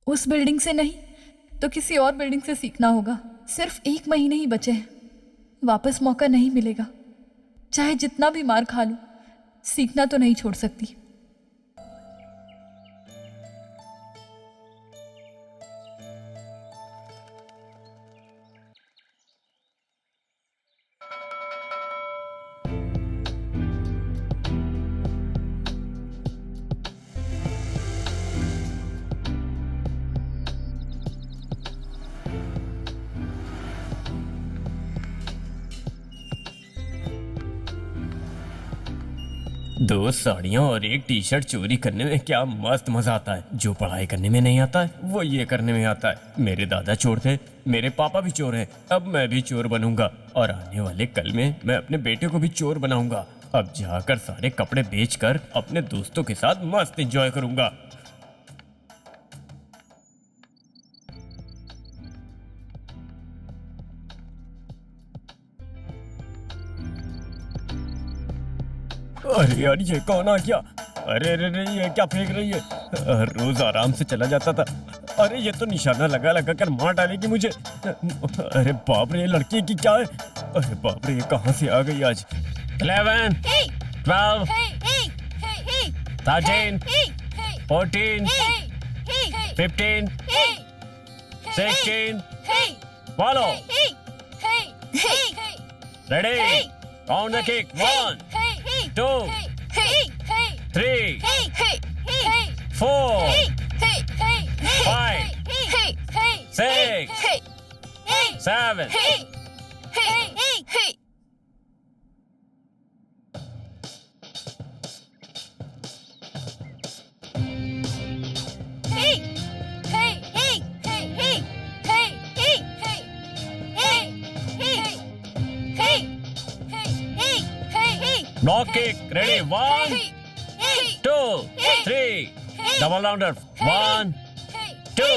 उस बिल्डिंग से नहीं तो किसी और बिल्डिंग से सीखना होगा। सिर्फ 1 महीने ही बचे हैं, वापस मौका नहीं मिलेगा। चाहे जितना भी मार खा लूं, सीखना तो नहीं छोड़ सकती। दो साड़ियाँ और एक टी शर्ट चोरी करने में क्या मस्त मजा आता है। जो पढ़ाई करने में नहीं आता है वो ये करने में आता है। मेरे दादा चोर थे, मेरे पापा भी चोर हैं। अब मैं भी चोर बनूंगा और आने वाले कल में मैं अपने बेटे को भी चोर बनाऊंगा। अब जाकर सारे कपड़े बेचकर अपने दोस्तों के साथ मस्त एंजॉय करूंगा। अरे यार ये कौन आ गया? अरे अरे अरे ये क्या फेंक रही है? रोज आराम से चला जाता था। अरे ये तो निशाना लगा लगा कर मार डालेगी मुझे। अरे बाप रे, ये लड़की की क्या है? अरे बाप रे, ये कहाँ से आ गई आज? 11 12 13 14 15 16 follow ready count the kick 1 2 3 4 5 6 7 Hey! Block kick ready 1 2 3 double rounder 1 2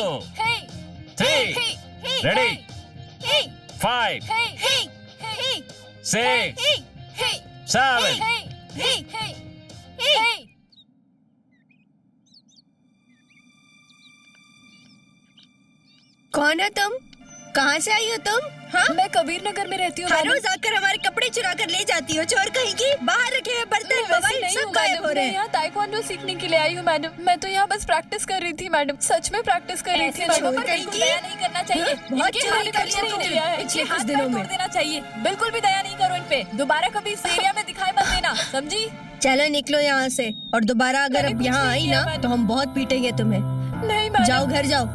3 ready 5 6 7 कौन है तुम? कहाँ से आई हो तुम? हाँ? मैं कबीर नगर में रहती हूँ हर मैडम। रोज आकर हमारे कपड़े चुरा कर ले जाती हो। चोर कहीं की। बाहर रखे हुए बर्तन, मैं वैसे मोबाइल नहीं सब हूँ गायब मैडम, हो रहे मैं हैं। यहाँ ताइक्वांडो सीखने के लिए आई हूँ मैडम। मैं तो यहाँ बस प्रैक्टिस कर रही थी मैडम, सच में प्रैक्टिस कर रही थी ऐसे मैडम। छोड़ पर कर बिल्कुल की? दया नहीं करना चाहिए। हाँ, बहुत इनके चोरी हाथ कर पैर लिया तोड़ तुमने दिया है, पिछले इनके कुछ हाथ दिनों पैर में। तोड़ देना चाहिए। बिल्कुल भी दया नहीं करो इन पे। दोबारा कभी इस एरिया में दिखाई मत देना, समझी? चलो निकलो यहाँ से, और दोबारा अगर मैंने अब कुछ यहाँ नहीं आई किया ना मैडम। तो हम बहुत पीटेंगे तुम्हें। नहीं मैडम, जाओ घर जाओ।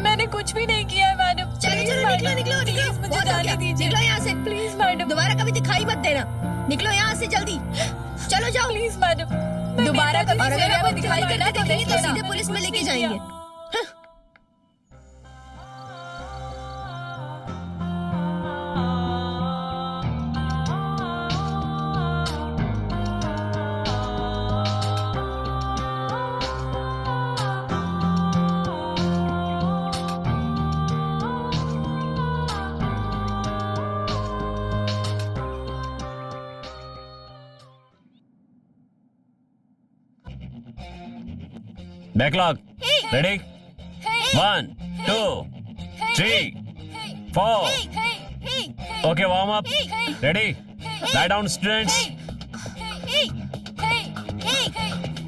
मैंने कुछ भी नहीं किया है मैडम। चलो Please, चलो मैडम, निकलो निकलो please, निकलो। मुझे बहुत हो जाने गया। दीजिए। निकलो यहाँ से प्लीज मैडम, दोबारा कभी दिखाई मत देना। निकलो यहाँ से जल्दी। चलो जाओ। प्लीज मैडम, दोबारा कभी और इस अगर एरिया में आपको दिखाई चोरी देना करते तो देखेंगे तो देख लेना। सीधे पुलिस में कुछ लेके नहीं जाएंगे। किया। Backlog ready 1 2 3 4 okay warm up ready lie down students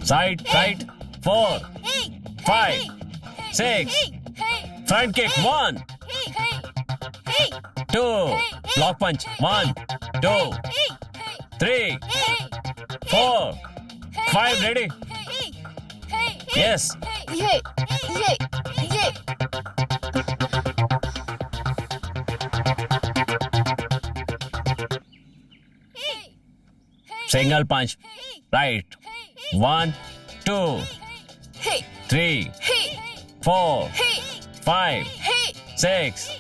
side 4 5 6 front kick 1 2 block punch 1 2 3 4 5 ready yes ये सिंगल पंच राइट 1 2 3 4 5 6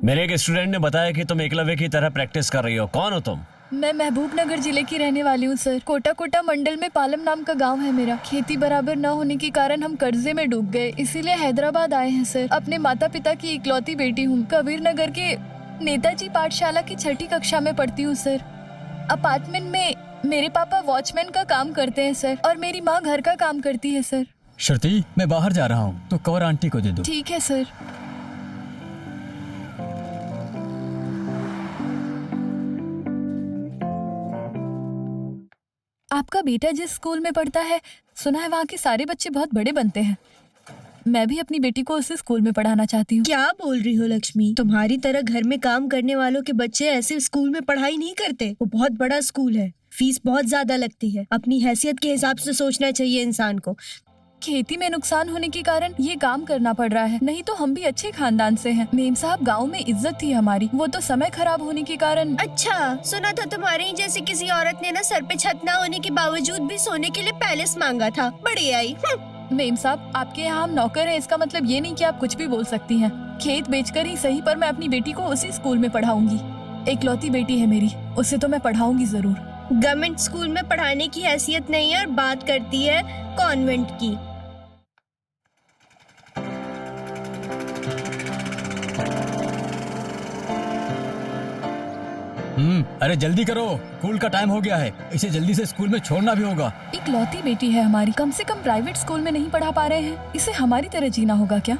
मेरे एक स्टूडेंट ने बताया कि तुम एकलव्य की तरह प्रैक्टिस कर रही हो। कौन हो तुम? मैं महबूब नगर जिले की रहने वाली हूँ सर। कोटा कोटा मंडल में पालम नाम का गांव है मेरा। खेती बराबर न होने के कारण हम कर्जे में डूब गए, इसीलिए हैदराबाद आए हैं सर। अपने माता पिता की इकलौती बेटी हूँ। कबीर नगर के नेताजी पाठशाला की 6ठी कक्षा में पढ़ती हूँ सर। अपार्टमेंट में मेरे पापा वॉचमैन का काम करते हैं सर, और मेरी माँ घर का काम करती है सर। श्रुति, मैं बाहर जा रहा हूँ, तो कवर आंटी को दे दो। ठीक है सर। आपका बेटा जिस स्कूल में पढ़ता है, सुना है वहाँ के सारे बच्चे बहुत बड़े बनते हैं। मैं भी अपनी बेटी को उसी स्कूल में पढ़ाना चाहती हूँ। क्या बोल रही हो लक्ष्मी? तुम्हारी तरह घर में काम करने वालों के बच्चे ऐसे स्कूल में पढ़ाई नहीं करते। वो बहुत बड़ा स्कूल है, फीस बहुत ज्यादा लगती है। अपनी हैसियत के हिसाब से सोचना चाहिए इंसान को। खेती में नुकसान होने के कारण ये काम करना पड़ रहा है, नहीं तो हम भी अच्छे खानदान से हैं। मेम साहब, गांव में इज्जत थी हमारी, वो तो समय खराब होने के कारण। अच्छा, सुना था तुम्हारे ही जैसे किसी औरत ने ना सर पे छत ना होने के बावजूद भी सोने के लिए पैलेस मांगा था। बड़ी आई। मेम साहब, आपके यहाँ हम नौकर हैं, इसका मतलब ये नहीं कि आप कुछ भी बोल सकती हैं। खेत बेचकर ही सही, पर मैं अपनी बेटी को उसी स्कूल में पढ़ाऊंगी। इकलौती बेटी है मेरी, उसे तो मैं पढ़ाऊंगी जरूर। गवर्नमेंट स्कूल में पढ़ाने की हैसियत नहीं है और बात करती है कॉन्वेंट की। अरे जल्दी करो, स्कूल का टाइम हो गया है। इसे जल्दी से स्कूल में छोड़ना भी होगा। इकलौती बेटी है हमारी, कम से कम प्राइवेट स्कूल में नहीं पढ़ा पा रहे हैं। इसे हमारी तरह जीना होगा क्या?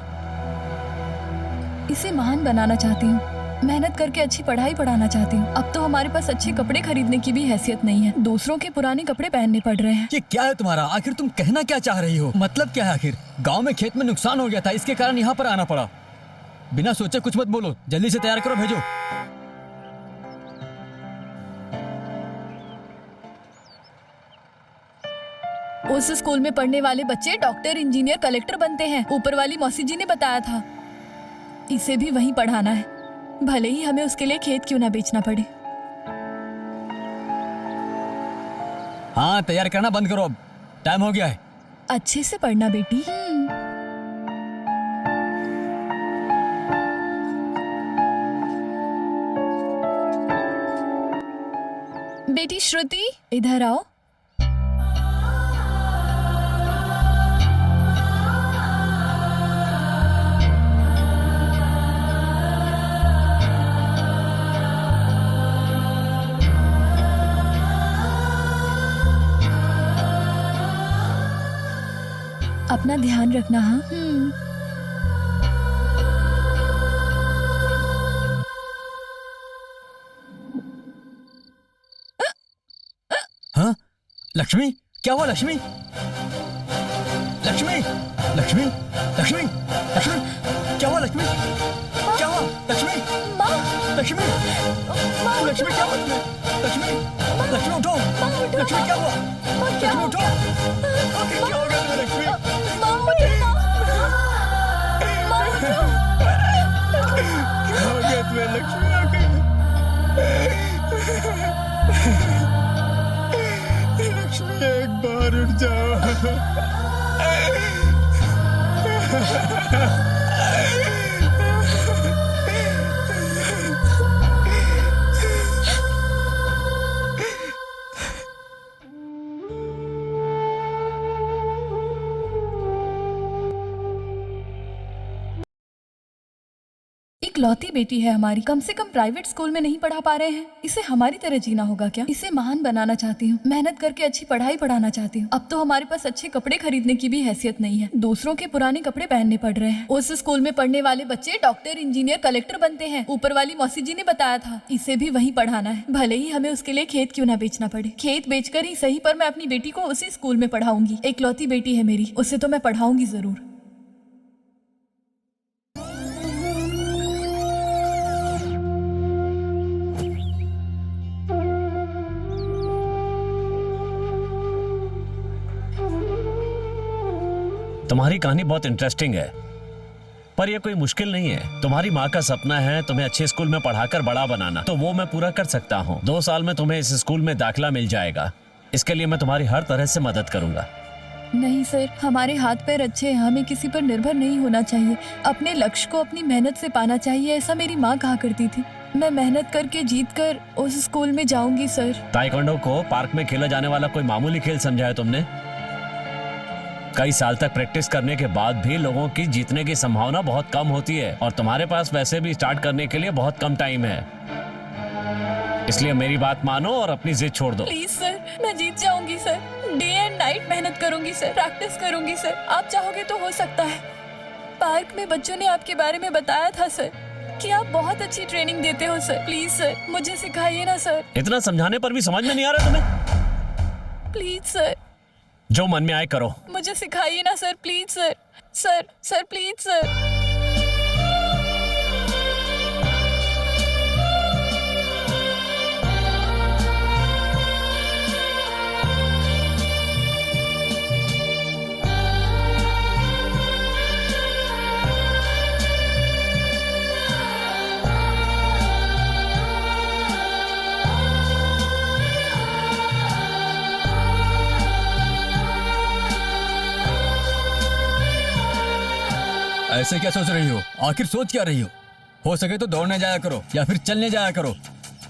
इसे महान बनाना चाहती हूँ, मेहनत करके अच्छी पढ़ाई पढ़ाना चाहती हूँ। अब तो हमारे पास अच्छे कपड़े खरीदने की भी हैसियत नहीं है, दूसरों के पुराने कपड़े पहनने पड़ रहे हैं। ये क्या है तुम्हारा? आखिर तुम कहना क्या चाह रही हो? मतलब क्या है आखिर? गांव में खेत में नुकसान हो गया था, इसके कारण यहाँ पर आना पड़ा। बिना सोचे कुछ मत बोलो, जल्दी से तैयार करो, भेजो। उस स्कूल में पढ़ने वाले बच्चे डॉक्टर, इंजीनियर, कलेक्टर बनते हैं। ऊपर वाली मौसी जी ने बताया था। इसे भी वहीं पढ़ाना है, भले ही हमें उसके लिए खेत क्यों ना बेचना पड़े। हाँ, तैयार करना बंद करो, अब टाइम हो गया है। अच्छे से पढ़ना बेटी। बेटी श्रुति, इधर आओ। अपना ध्यान रखना। हाँ। हाँ, लक्ष्मी, क्या हुआ लक्ष्मी? लक्ष्मी, लक्ष्मी, लक्ष्मी, लक्ष्मी, क्या हुआ लक्ष्मी? क्या हुआ लक्ष्मी? लक्ष्मी, लक्ष्मी क्या हुआ तुम्हें? लक्ष्मी, लक्ष्मी उठो। लक्ष्मी क्या हुआ? लक्ष्मी उठो। क्या हो गया तुम्हें लक्ष्मी? क्या हो गया तुम्हें लक्ष्मी? लक्ष्मी एक बार उठ जाओ। इकलौती बेटी है हमारी, कम से कम प्राइवेट स्कूल में नहीं पढ़ा पा रहे हैं। इसे हमारी तरह जीना होगा क्या? इसे महान बनाना चाहती हूँ, मेहनत करके अच्छी पढ़ाई पढ़ाना चाहती हूँ। अब तो हमारे पास अच्छे कपड़े खरीदने की भी हैसियत नहीं है, दूसरों के पुराने कपड़े पहनने पड़ रहे हैं। उस स्कूल में पढ़ने वाले बच्चे डॉक्टर, इंजीनियर, कलेक्टर बनते हैं। ऊपर वाली मौसी जी ने बताया था। इसे भी वहीं पढ़ाना है, भले ही हमें उसके लिए खेत क्यों ना बेचना पड़े। खेत बेचकर ही सही, पर मैं अपनी बेटी को उसी स्कूल में पढ़ाऊंगी। इकलौती बेटी है मेरी, उसे तो मैं पढ़ाऊंगी जरूर। तुम्हारी कहानी बहुत इंटरेस्टिंग है, पर यह कोई मुश्किल नहीं है। तुम्हारी माँ का सपना है तुम्हें अच्छे स्कूल में पढ़ाकर बड़ा बनाना, तो वो मैं पूरा कर सकता हूँ। 2 साल में तुम्हें इस स्कूल में दाखिला मिल जाएगा। इसके लिए मैं तुम्हारी हर तरह से मदद करूंगा। नहीं सर, हमारे हाथ पैर अच्छे हैं, हमें किसी पर निर्भर नहीं होना चाहिए। अपने लक्ष्य को अपनी मेहनत से पाना चाहिए, ऐसा मेरी माँ कहा करती थी। मैं मेहनत करके जीत कर उस स्कूल में जाऊंगी सर। ताइक्वांडो को पार्क में खेला जाने वाला कोई मामूली खेल समझा है तुमने? कई साल तक प्रैक्टिस करने के बाद भी लोगों की जीतने की संभावना बहुत कम होती है, और तुम्हारे पास वैसे भी स्टार्ट करने के लिए बहुत कम टाइम है। इसलिए मेरी बात मानो और अपनी जिद छोड़ दो। प्लीज सर, मैं जीत जाऊंगी सर। डे एंड नाइट मेहनत करूंगी सर, प्रैक्टिस करूंगी सर। आप चाहोगे तो हो सकता है। पार्क में बच्चों ने आपके बारे में बताया था सर कि आप बहुत अच्छी ट्रेनिंग देते हो सर। प्लीज सर, मुझे सिखाइए ना सर। इतना समझाने पर भी समझ में नहीं आ रहा तुम्हें? प्लीज सर, जो मन में आए करो। मुझे सिखाइए ना sir, please sir. Sir sir please sir. ऐसे क्या सोच रही हो? आखिर सोच क्या रही हो सके तो दौड़ने जाया करो या फिर चलने जाया करो।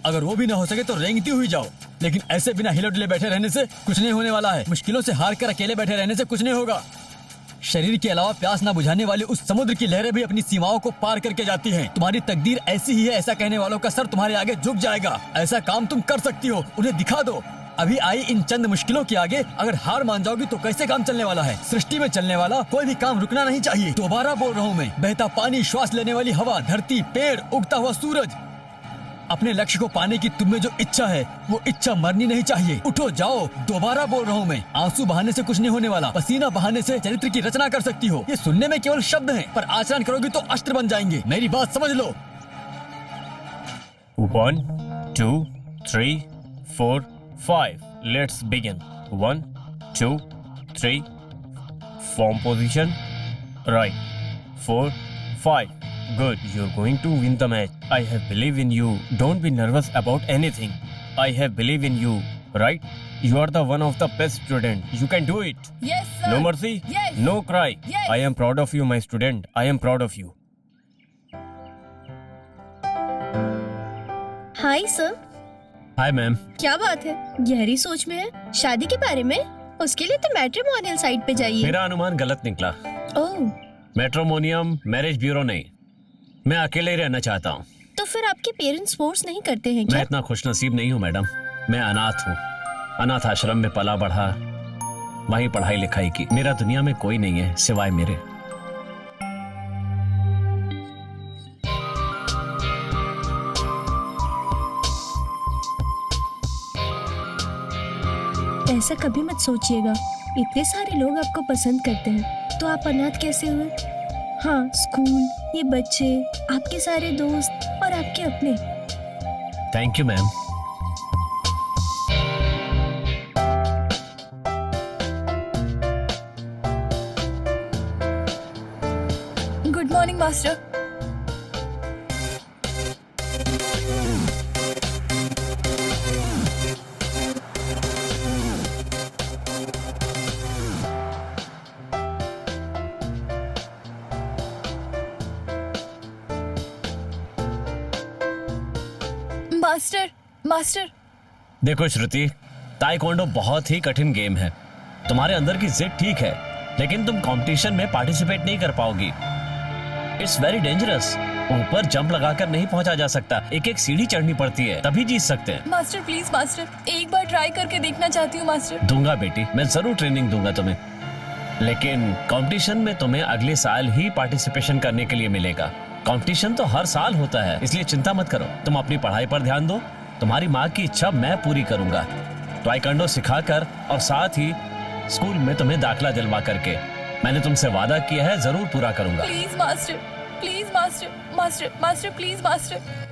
अगर वो भी ना हो सके तो रेंगती हुई जाओ, लेकिन ऐसे बिना हिले डुले बैठे रहने से कुछ नहीं होने वाला है। मुश्किलों से हार कर अकेले बैठे रहने से कुछ नहीं होगा। शरीर के अलावा प्यास ना बुझाने वाली उस समुद्र की लहरें भी अपनी सीमाओं को पार करके जाती हैं। तुम्हारी तकदीर ऐसी ही है, ऐसा कहने वालों का सर तुम्हारे आगे झुक जाएगा। ऐसा काम तुम कर सकती हो, उन्हें दिखा दो। अभी आई इन चंद मुश्किलों के आगे अगर हार मान जाओगी तो कैसे काम चलने वाला है? सृष्टि में चलने वाला कोई भी काम रुकना नहीं चाहिए। दोबारा बोल रहा हूँ मैं, बहता पानी, श्वास लेने वाली हवा, धरती, पेड़, उगता हुआ सूरज। अपने लक्ष्य को पाने की तुम में जो इच्छा है वो इच्छा मरनी नहीं चाहिए। उठो, जाओ। दोबारा बोल रहा हूँ मैं, आंसू बहाने से कुछ नहीं होने वाला। पसीना बहाने से चरित्र की रचना कर सकती हो। ये सुनने में केवल शब्द हैं, पर आचरण करोगी तो अस्त्र बन जाएंगे। मेरी बात समझ लो। 1 2 3 4 5 Let's begin. 1 2 3. Form position. Right. 4, 5. Good. You're going to win the match. I have belief in you. Don't be nervous about anything. I have belief in you. Right? You are the one of the best student. You can do it. Yes, sir. No mercy. Yes. No cry. Yes. I am proud of you, my student. I am proud of you. Hi sir, hi ma'am. क्या बात है? गहरी सोच में है शादी के बारे में? उसके लिए तो मैट्रिमोनियल साइट पे जाइए। मेरा अनुमान गलत निकला। ओह, मैट्रिमोनियम मैरिज ब्यूरो नहीं, मैं अकेले ही रहना चाहता हूँ। तो फिर आपके पेरेंट्स फोर्स नहीं करते हैं मैं क्या? इतना खुशनसीब नहीं हूँ मैडम। मैं अनाथ हूँ, अनाथ आश्रम में पला बढ़ा, वहीं पढ़ाई लिखाई की। मेरा दुनिया में कोई नहीं है सिवाय मेरे। ऐसा कभी मत सोचिएगा, इतने सारे लोग आपको पसंद करते हैं तो आप अनाथ कैसे हुए? हाँ, स्कूल, ये बच्चे, आपके सारे दोस्त और आपके अपने। Thank you ma'am. Good morning master. Master, master. देखो श्रुति, ताइक्वांडो बहुत ही कठिन गेम है। तुम्हारे अंदर की जिद ठीक है, लेकिन तुम कंपटीशन में पार्टिसिपेट नहीं कर पाओगी। It's very dangerous. ऊपर जंप लगाकर नहीं पहुंचा जा सकता, एक एक सीढ़ी चढ़नी पड़ती है, तभी जीत सकते हैं। मास्टर प्लीज मास्टर, एक बार ट्राई करके देखना चाहती हूँ मास्टर। दूंगा बेटी, मैं जरूर ट्रेनिंग दूंगा तुम्हें, लेकिन कंपटीशन में तुम्हें अगले साल ही पार्टिसिपेशन करने के लिए मिलेगा। कंपटीशन तो हर साल होता है, इसलिए चिंता मत करो। तुम अपनी पढ़ाई पर ध्यान दो, तुम्हारी माँ की इच्छा मैं पूरी करूंगा। ताइक्वांडो सिखाकर और साथ ही स्कूल में तुम्हें दाखिला दिलवा करके। मैंने तुमसे वादा किया है, जरूर पूरा करूंगा। Please master, please master, master, master please master.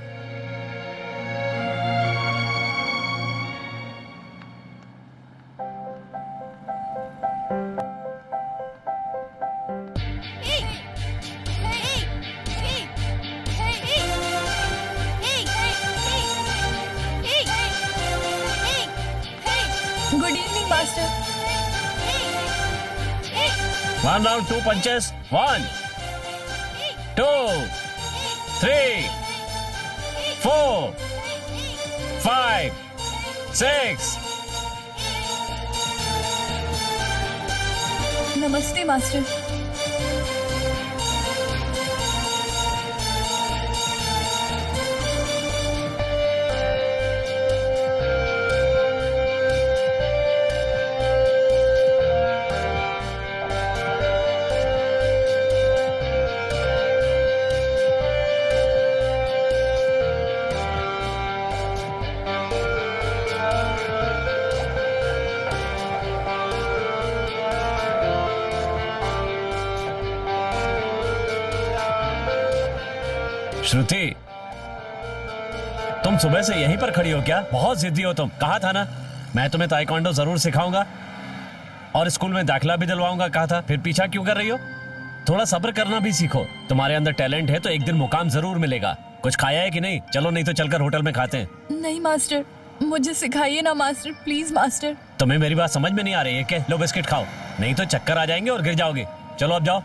Good evening master. 1 round 2 punches, 1 2 3 4 5 6। नमस्ते मास्टर। श्रुति, तुम सुबह से यहीं पर खड़ी हो क्या? बहुत जिद्दी हो तुम। कहा था ना मैं तुम्हें ताइक्वांडो जरूर सिखाऊंगा और स्कूल में दाखिला भी दिलवाऊंगा, कहा था। फिर पीछा क्यों कर रही हो? थोड़ा सब्र करना भी सीखो। तुम्हारे अंदर टैलेंट है तो एक दिन मुकाम जरूर मिलेगा। कुछ खाया है कि नहीं? चलो नहीं तो चलकर होटल में खाते हैं। नहीं मास्टर, मुझे सिखाइए ना मास्टर, प्लीज मास्टर। तुम्हें मेरी बात समझ में नहीं आ रही है क्या? लो बिस्किट खाओ, नहीं तो चक्कर आ जाएंगे और गिर जाओगे। चलो अब जाओ।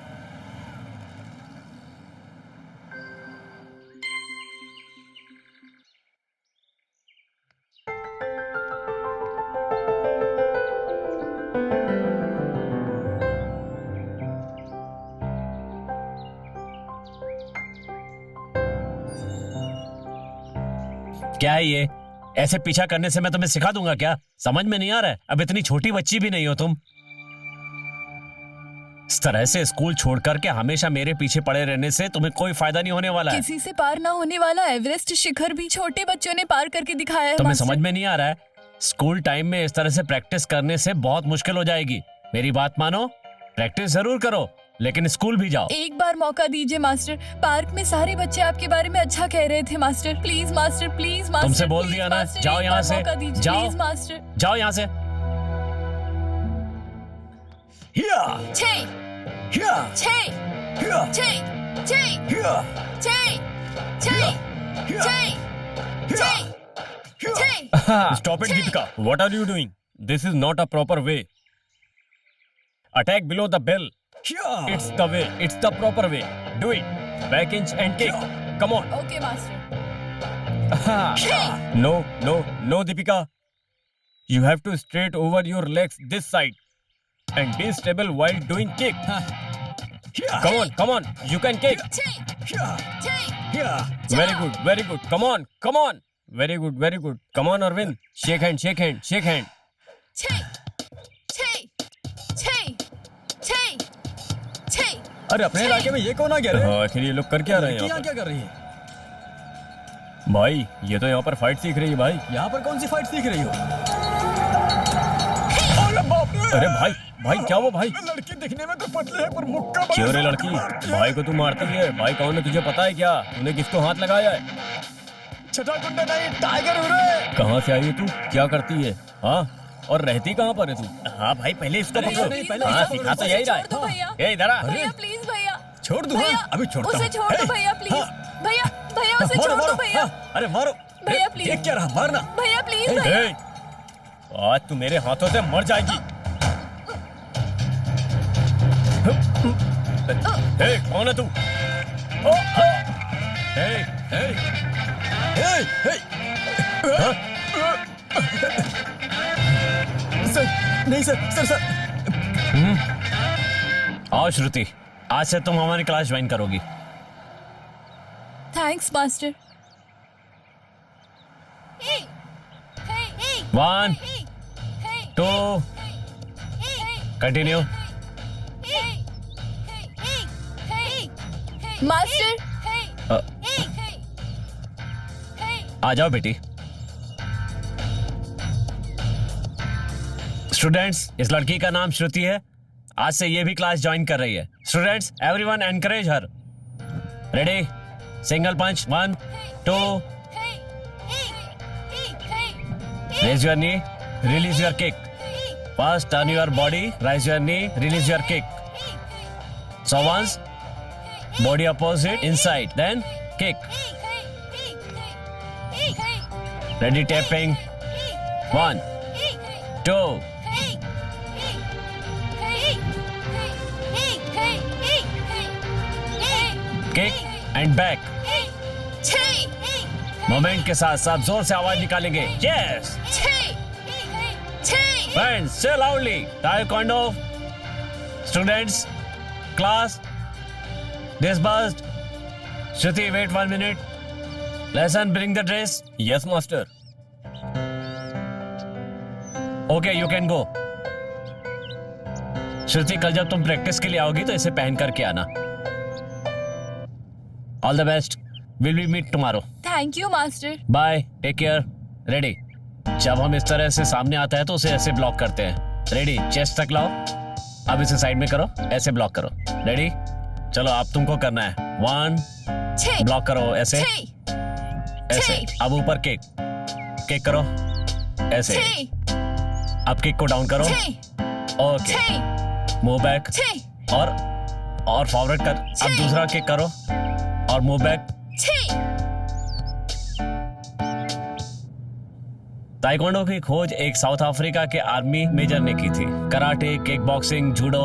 क्या है ये? ऐसे पीछा करने से मैं तुम्हें सिखा दूंगा क्या? समझ में नहीं आ रहा है? अब इतनी छोटी बच्ची भी नहीं हो तुम। इस तरह से स्कूल छोड़ करके हमेशा मेरे पीछे पड़े रहने से तुम्हें कोई फायदा नहीं होने वाला है। किसी से पार ना होने वाला एवरेस्ट शिखर भी छोटे बच्चों ने पार करके दिखाया है। तुम्हें मास्टर। समझ में नहीं आ रहा है? स्कूल टाइम में इस तरह से प्रैक्टिस करने से बहुत मुश्किल हो जाएगी। मेरी बात मानो, प्रैक्टिस जरूर करो लेकिन स्कूल भी जाओ। एक बार मौका दीजिए मास्टर। पार्क में सारे बच्चे आपके बारे में अच्छा कह रहे थे master. Please master, please master. तुमसे बोल प्लीज दिया ना, मास्टर, जाओ एक यहाँ बार से, मौका दीजिए, जाओ। Please master. जाओ यहाँ से। हिया छे हिया छे हिया छे छे हिया छे छे हिया छे छे छे Stop it, Deepika. What are you doing? This is not a proper way. Attack below the bell. हिया It's the way. It's the proper way. Do it. Back inch and kick. Come on. Okay master. No, no, no, Deepika. You have to straight over your legs this side and be stable while doing kick. Come on. You can kick. छे हिया छे हिया Very good, very good. Come on. Very good, very good. Come on, Arvind. Shake hand. छे छे छे छे छे अरे अपने इलाके में ये कौन आ गया रे? आखिर ये लोग कर क्या रहे हैं यहाँ यहाँ क्या कर रही है? पर? भाई ये तो यहाँ पर फाइट सीख रही है भाई। यहाँ पर कौन सी फाइट सीख रही हो? अरे भाई क्या हुआ भाई? लड़की दिखने में तो पतली है पर मुक्का बड़ा क्यों रे लड़की? भाई को तू मारती है? भाई कौन है तुझे पता है क्या? तूने किसको हाथ लगाया है? छठा गुंडा नहीं, टाइगर हूँ रे। कहाँ से आई है तू? क्या करती है? हाँ, और रहती कहाँ पर है तू? हाँ भाई पहले इसको भैया, पकड़ो। please, हाँ भैया, सिखा तो उसे यही रहा छोड़ दो भैया। है। ए इधर आ। भैया प्लीज भैया छोड़ दूँ भैया हाँ? अभी छोड़ता उसे हूँ। छोड़ दो ए, भैया प्लीज हाँ, भैया भैया उसे मारो, छोड़ दो मारो, भैया हाँ, अरे मारो भैया, ए, please। देख क्या रहा मारना। भैया प्लीज भैया ए, आज तू मेरे हाथों से मर जाएगी। ए, कौन है तू? ए, ए, ए, हाँ? सर नहीं सर आओ श्रुति, आज से तुम हमारी क्लास ज्वाइन करोगी। Thanks master. 1 2 कंटिन्यू। मास्टर आ जाओ बेटी। स्टूडेंट्स, इस लड़की का नाम श्रुति है। आज से ये भी क्लास ज्वाइन कर रही है। Students, everyone encourage her. Ready? Single punch 1 2 raise your knee, release your kick. First turn your body, raise your knee, release your kick. So once, body opposite, inside, then kick. Ready, tapping. 1 2 kick and back. Moment के साथ सब जोर से आवाज निकालेंगे। Yes friends, say loudly. Taekwondo students, class disbursed. Shruti, wait 1 minute. Lesson, bring the dress. Yes master. Okay, you can go. Shruti, कल जब तुम प्रैक्टिस के लिए आओगी तो इसे पहन करके आना। All the best. Will be meet tomorrow. Thank you master. Bye, take care. Ready? जब हम इस तरह से सामने आता है तो उसे ऐसे ब्लॉक करते हैं। रेडी? चेस्ट तक लाओ। अब इसे साइड में करो, ऐसे ब्लॉक करो। रेडी? चलो, अब तुमको करना है। 1 ब्लॉक करो, ऐसे ऐसे। अब ऊपर किक करो, ऐसे। अब किक को डाउन करो। ओके, मूव बैक और फॉरवर्ड कर। अब दूसरा किक करो और मूव बैक। ताइक्वांडो की खोज एक साउथ अफ्रीका के आर्मी मेजर ने की थी। कराटे, किक बॉक्सिंग, जूडो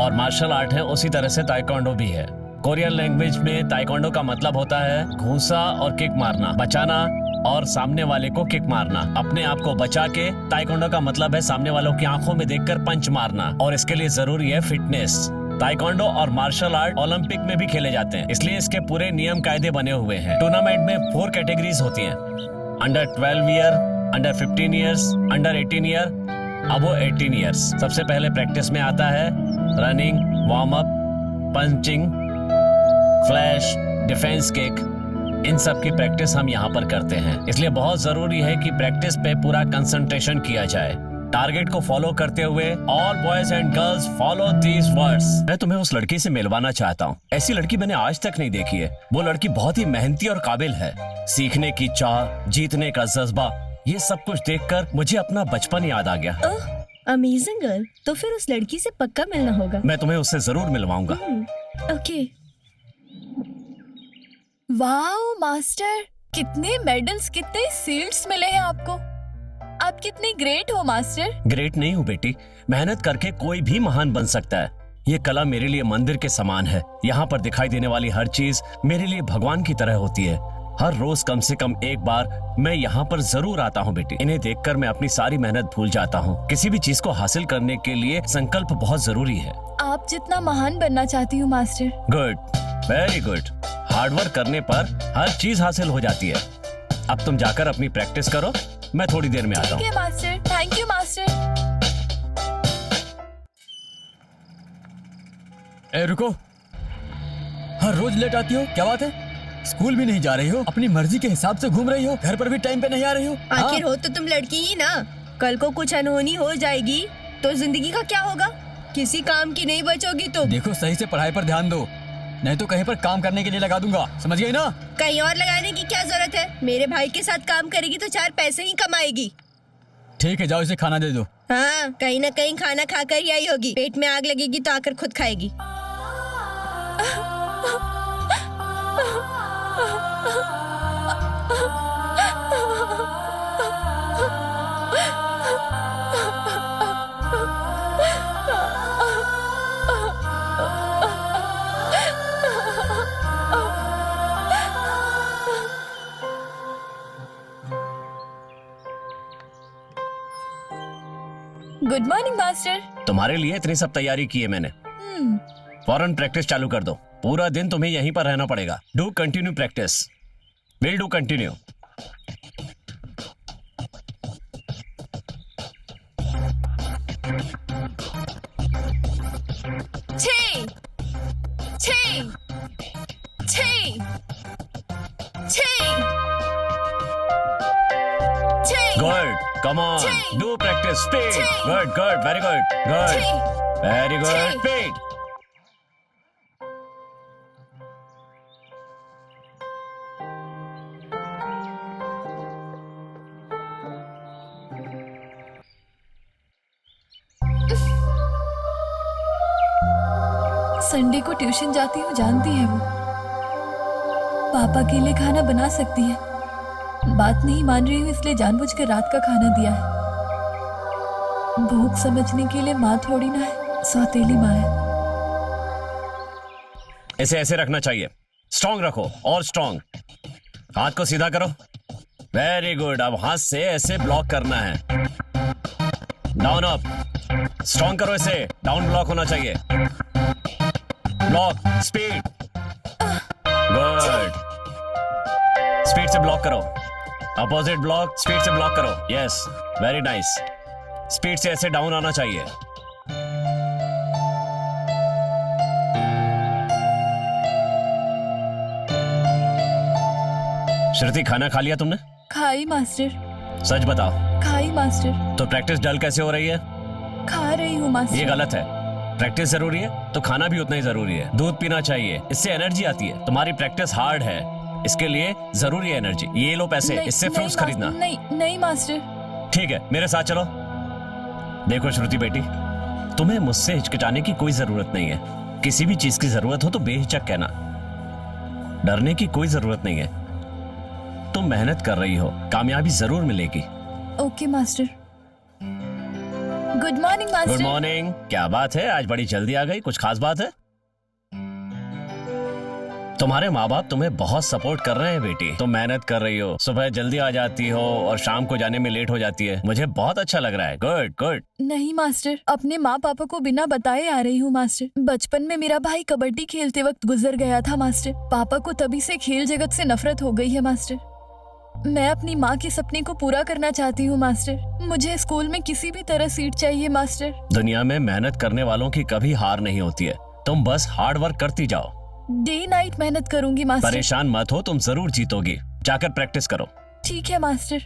और मार्शल आर्ट है, उसी तरह से ताइक्वांडो भी है। कोरियन लैंग्वेज में ताइक्वांडो का मतलब होता है घूंसा और किक मारना, बचाना और सामने वाले को किक मारना, अपने आप को बचा के। ताइक्वांडो का मतलब है सामने वालों की आंखों में देखकर पंच मारना, और इसके लिए जरूरी है फिटनेस। ताइक्वांडो और मार्शल आर्ट ओलंपिक में भी खेले जाते हैं, इसलिए इसके पूरे नियम कायदे बने हुए हैं। टूर्नामेंट में 4 कैटेगरीज होती हैं: under 12 year, under 15 years, under 18 year, above 18 years. सबसे पहले प्रैक्टिस में आता है running, warm up, punching, flash, defence kick. इन सब की प्रैक्टिस हम यहाँ पर करते हैं, इसलिए बहुत जरूरी है कि प्रैक्टिस पे पूरा कंसंट्रेशन किया जाए। टारगेट को फॉलो करते हुए all boys and girls follow these words. मैं तुम्हें उस लड़की से मिलवाना चाहता हूँ। ऐसी लड़की मैंने आज तक नहीं देखी है। वो लड़की बहुत ही मेहनती और काबिल है। सीखने की चाह, जीतने का जज्बा, ये सब कुछ देखकर मुझे अपना बचपन याद आ गया। अमेजिंग गर्ल, तो फिर उस लड़की से पक्का मिलना होगा। मैं तुम्हें उससे जरूर मिलवाऊंगा। ओके। वाओ मास्टर, कितने मेडल्स, कितने सील्ड्स मिले हैं आपको। आप कितने ग्रेट हो मास्टर। ग्रेट नहीं हूँ बेटी, मेहनत करके कोई भी महान बन सकता है। ये कला मेरे लिए मंदिर के समान है। यहाँ पर दिखाई देने वाली हर चीज मेरे लिए भगवान की तरह होती है। हर रोज कम से कम एक बार मैं यहाँ पर जरूर आता हूँ बेटी। इन्हें देखकर मैं अपनी सारी मेहनत भूल जाता हूँ। किसी भी चीज को हासिल करने के लिए संकल्प बहुत जरूरी है। आप जितना महान बनना चाहती हूँ master. Good, very good. Hard work करने पर हर चीज हासिल हो जाती है। अब तुम जाकर अपनी प्रैक्टिस करो, मैं थोड़ी देर में आता ठीक हूँ। है मास्टर, थैंक यू मास्टर। ए रुको, हर रोज लेट आती हो, क्या बात है? स्कूल भी नहीं जा रही हो, अपनी मर्जी के हिसाब से घूम रही हो, घर पर भी टाइम पे नहीं आ रही हो। आखिर हो तो तुम लड़की ही ना। कल को कुछ अनहोनी हो जाएगी तो जिंदगी का क्या होगा? किसी काम की नहीं बचोगी तुम। देखो, सही से पढ़ाई पर ध्यान दो, नहीं तो कहीं पर काम करने के लिए लगा दूंगा, समझ गई ना? कहीं और लगाने की क्या जरूरत है? मेरे भाई के साथ काम करेगी तो 4 पैसे ही कमाएगी। ठीक है, जाओ इसे खाना दे दो। हाँ, कहीं ना कहीं खाना खाकर ही आई होगी। पेट में आग लगेगी तो आकर खुद खाएगी। Good morning master. तुम्हारे लिए इतनी सब तैयारी की है मैंने। फौरन प्रैक्टिस चालू कर दो। पूरा दिन तुम्हें यहीं पर रहना पड़ेगा। Do continue practice. Will do continue. छः, छः, छः, छः, छः, गुड, कम ऑन, छः। Do practice. स्पीड। छः। Good good, very good, good, छः। Very good. छः। स्पीड। संडे को ट्यूशन जाती हूँ, जानती है वो। पापा के लिए खाना बना सकती है। बात नहीं मान रही हूँ इसलिए जानबूझकर रात का खाना दिया है। भूख समझने के लिए माँ थोड़ी ना है, सौतेली माँ है। इसे ऐसे रखना चाहिए। स्ट्रॉन्ग रखो और स्ट्रॉन्ग। हाथ को सीधा करो। Very good. अब हाथ से ऐसे ब्लॉक करना है। Down up. स्ट्रॉन्ग करो इसे। डाउन ब्लॉक होना चाहिए। ब्लॉक। स्पीड। गुड। स्पीड से ब्लॉक करो। Opposite block. स्पीड से ब्लॉक करो। Yes, very nice. स्पीड से ऐसे डाउन आना चाहिए। श्रुति, खाना खा लिया तुमने? खाई मास्टर, सच बताओ। खाई मास्टर। तो प्रैक्टिस डल कैसे हो रही है? खा रही हूँ ये मास्टर। गलत है। प्रैक्टिस जरूरी है तो खाना भी उतना ही जरूरी है। दूध पीना चाहिए, इससे एनर्जी आती है। तुम्हारी प्रैक्टिस हार्ड है, इसके लिए जरूरी है एनर्जी। ये लो पैसे, नहीं, इससे नहीं फ्रूट्स मास्टर, खरीदना। नहीं नहीं मास्टर। ठीक है, मेरे साथ चलो। देखो श्रुति बेटी, तुम्हें मुझसे हिचकिचाने की कोई जरूरत नहीं है। किसी भी चीज की जरूरत हो तो बेहिचक कहना। डरने की कोई जरूरत नहीं है। तुम मेहनत कर रही हो, कामयाबी जरूर मिलेगी। Okay master. Good morning good master. Morning. क्या बात है, आज बड़ी जल्दी आ गई? कुछ खास बात है? तुम्हारे माँ बाप तुम्हें बहुत सपोर्ट कर रहे हैं बेटी। तुम मेहनत कर रही हो, सुबह जल्दी आ जाती हो और शाम को जाने में लेट हो जाती है। मुझे बहुत अच्छा लग रहा है। Good good. नहीं मास्टर, अपने माँ पापा को बिना बताए आ रही हूँ मास्टर। बचपन में मेरा भाई कबड्डी खेलते वक्त गुजर गया था मास्टर। पापा को तभी से खेल जगत से नफरत हो गई है मास्टर। मैं अपनी माँ के सपने को पूरा करना चाहती हूँ मास्टर। मुझे स्कूल में किसी भी तरह सीट चाहिए मास्टर। दुनिया में मेहनत करने वालों की कभी हार नहीं होती है। तुम बस हार्ड वर्क करती जाओ। डे नाइट मेहनत करूंगी मास्टर। परेशान मत हो, तुम जरूर जीतोगी। जाकर प्रैक्टिस करो। ठीक है master.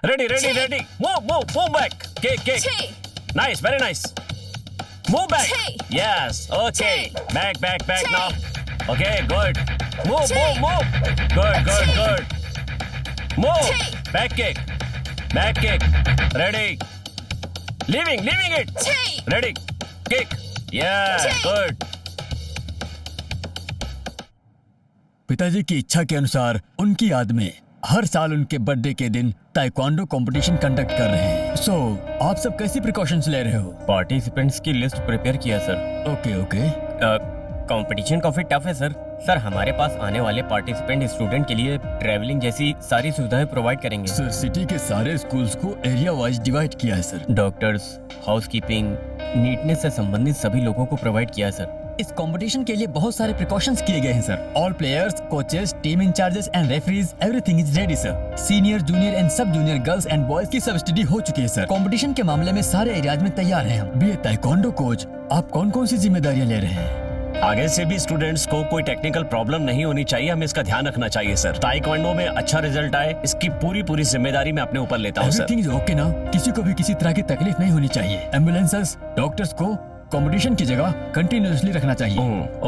Ready ready ready. Move move move back. Kick kick. छः, nice, very nice. Move back. छः। Yes, okay. छः। बैक बैक बैक छः। नाउ। Okay, good. मूव छः। Move move. गुड गुड छः। गुड। मूव। छः। Back kick. Back kick, ready, leaving it, ready, kick, या good. पिताजी की इच्छा के अनुसार उनकी याद में हर साल उनके बर्थडे के दिन ताइक्वांडो कंपटीशन कंडक्ट कर रहे हैं। सो आप सब कैसी प्रिकॉशंस ले रहे हो? पार्टिसिपेंट्स की लिस्ट प्रिपेयर किया सर। ओके। कंपटीशन काफी टफ है सर। सर हमारे पास आने वाले पार्टिसिपेंट स्टूडेंट के लिए ट्रैवलिंग जैसी सारी सुविधाएं प्रोवाइड करेंगे। सर सिटी के सारे स्कूल्स को एरिया वाइज डिवाइड किया है सर। डॉक्टर्स, हाउसकीपिंग, नीटनेस से संबंधित सभी लोगों को प्रोवाइड किया है सर। इस कंपटीशन के लिए बहुत सारे प्रिकॉशंस किए गए हैं sir. All players, coaches, team incharges and referees, everything is ready sir. Senior, junior and सब जूनियर गर्ल्स एंड बॉयज की सब स्टडी हो चुकी है सर। कंपटीशन के मामले में सारे एरियाज में तैयार हैं हम। बी ताइक्वांडो कोच, आप कौन कौन सी जिम्मेदारियां ले रहे हैं? आगे से भी स्टूडेंट्स को कोई टेक्निकल प्रॉब्लम नहीं होनी चाहिए, हमें इसका ध्यान रखना चाहिए सर। ताइक्वांडो में अच्छा रिजल्ट आए, इसकी पूरी जिम्मेदारी मैं अपने ऊपर लेता हूँ सर। एवरीथिंग इज ओके ना? किसी को भी किसी तरह की तकलीफ नहीं होनी चाहिए। एम्बुलेंसेस, डॉक्टर्स को कंपटीशन की जगह कंटिन्यूअसली रखना चाहिए।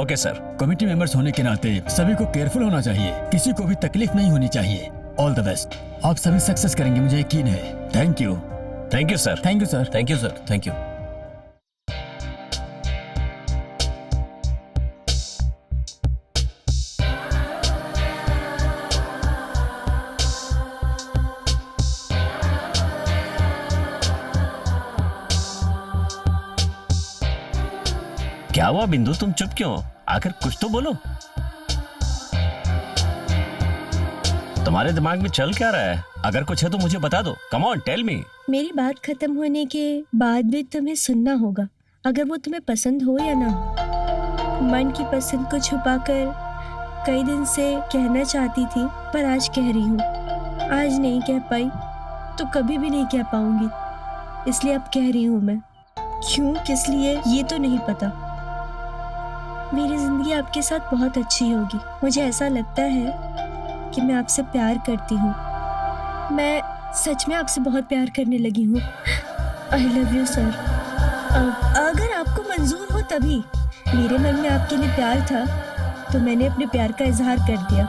Okay sir. कमिटी मेंबर्स होने के नाते सभी को केयरफुल होना चाहिए, किसी को भी तकलीफ नहीं होनी चाहिए। ऑल द बेस्ट, आप सभी सक्सेस करेंगे, मुझे यकीन है। Thank you sir. Thank you sir. Thank you sir. Thank you. क्या हुआ बिंदु, तुम चुप क्यों? आखिर कुछ तो बोलो। तुम्हारे दिमाग में चल क्या रहा है? अगर कुछ है तो मुझे बता दो। Come on, tell me. मेरी बात खत्म होने के बाद भी तुम्हें सुनना होगा, अगर वो तुम्हें पसंद हो या ना हो। मन की पसंद को छुपाकर कई दिन से कहना चाहती थी, पर आज कह रही हूँ। आज नहीं कह पाई तो कभी भी नहीं कह पाऊंगी, इसलिए अब कह रही हूँ मैं। क्यों, किस लिए, ये तो नहीं पता। मेरी जिंदगी आपके साथ बहुत अच्छी होगी। मुझे ऐसा लगता है कि मैं आपसे प्यार करती हूँ। मैं सच में आपसे बहुत प्यार करने लगी हूँ। I love you sir. अगर आपको मंजूर हो तभी। मेरे मन में आपके लिए प्यार था तो मैंने अपने प्यार का इजहार कर दिया।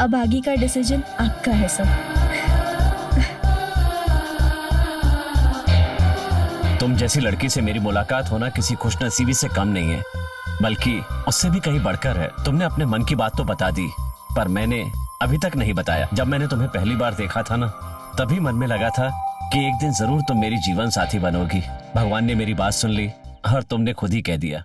अब आगे का डिसीजन आपका है सर। तुम जैसी लड़की से मेरी मुलाकात होना किसी खुशनसीबी से कम नहीं है, बल्कि उससे भी कहीं बढ़कर है। तुमने अपने मन की बात तो बता दी, पर मैंने अभी तक नहीं बताया। जब मैंने तुम्हें पहली बार देखा था ना, तभी मन में लगा था कि एक दिन जरूर तुम मेरी जीवन साथी बनोगी। भगवान ने मेरी बात सुन ली और तुमने खुद ही कह दिया।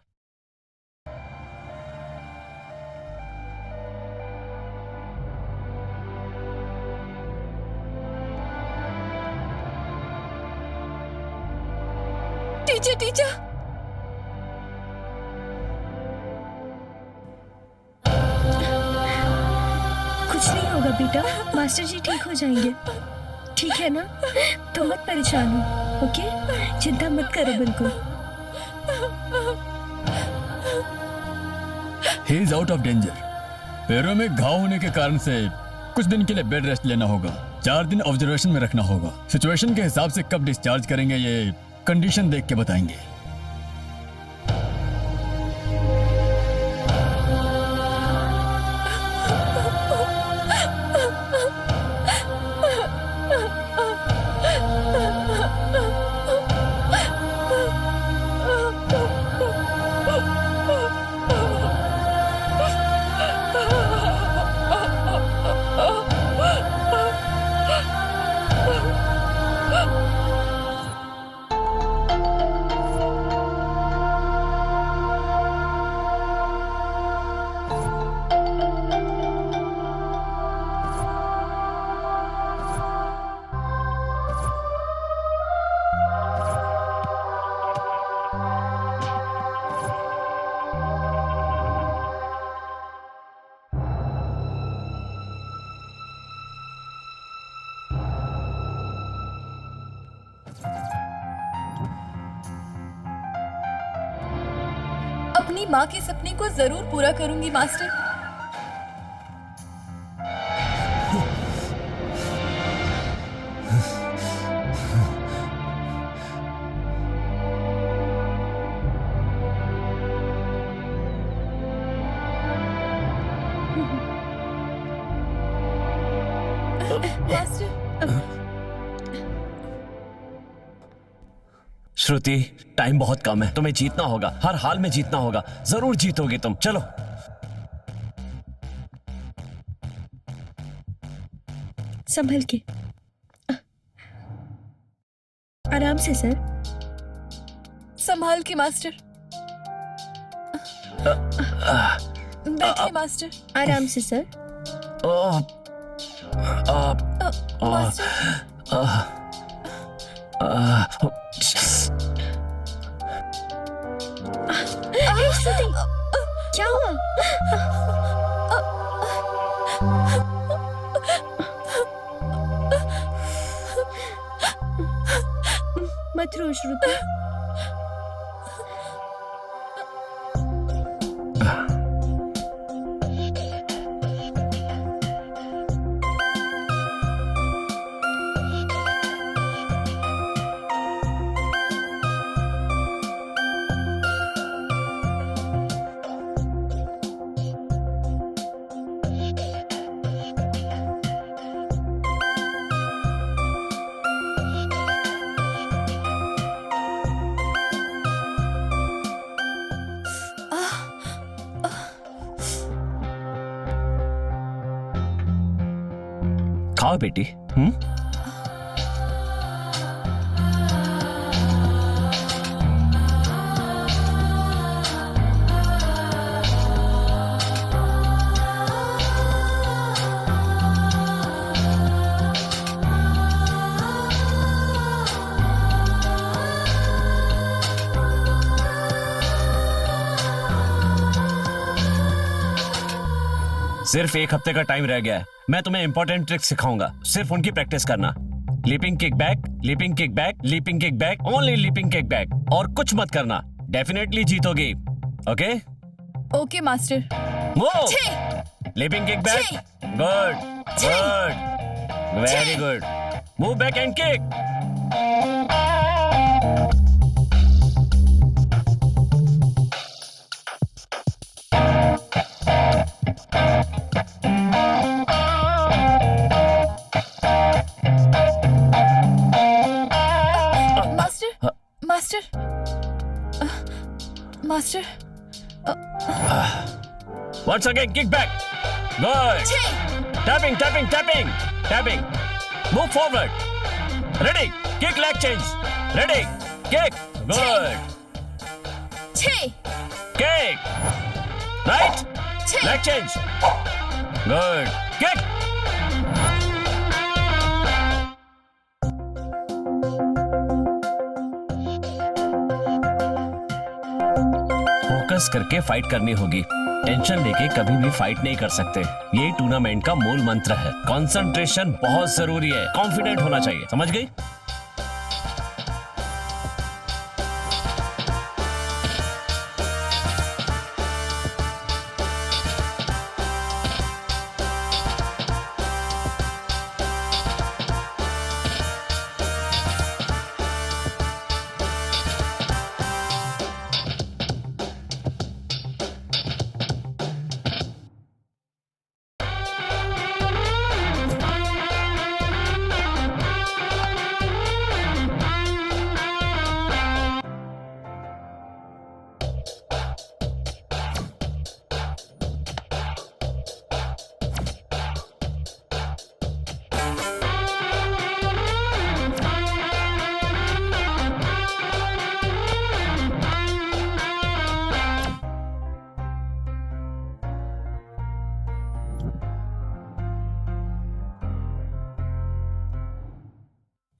टीचर कुछ नहीं होगा बेटा, मास्टर जी ठीक हो जाएंगे। ठीक है ना? तुम मत परेशान हो, ओके? चिंता मत करो बिल्कुल। He is out of danger. पैरों में घाव होने के कारण से कुछ दिन के लिए बेड रेस्ट लेना होगा। 4 दिन ऑब्जर्वेशन में रखना होगा। सिचुएशन के हिसाब से कब डिस्चार्ज करेंगे ये कंडीशन देख के बताएंगे। अपनी माँ के सपने को जरूर पूरा करूंगी मास्टर। श्रुति, टाइम बहुत कम है, तुम्हें जीतना होगा, हर हाल में जीतना होगा, जरूर जीतोगे तुम। चलो। संभल के, आराम से सर। संभाल के मास्टर। बैठिए मास्टर। आराम से सर। मास्टर अरे श्रुति, क्या हुआ? मत रो श्रुति। खाओ बेटी। सिर्फ एक हफ्ते का टाइम रह गया है। मैं तुम्हें इंपॉर्टेंट ट्रिक्स सिखाऊंगा, सिर्फ उनकी प्रैक्टिस करना। Leaping kick back, leaping kick back, leaping kick back, only leaping kick back, और कुछ मत करना। डेफिनेटली जीतोगी। Okay okay master. Move. Leaping kick back, good good, very good. Move back and kick. Master Once again, kick back. Good. Tapping, tapping, tapping, tapping. Move forward. Ready. Kick, leg change. Ready. Kick. Good. Kick. Right. Leg change. Good. Kick. Focus करके fight करनी होगी। Tension लेके कभी भी fight नहीं कर सकते। ये टूर्नामेंट का मूल मंत्र है। कंसंट्रेशन बहुत जरूरी है। कॉन्फिडेंट होना चाहिए, समझ गई?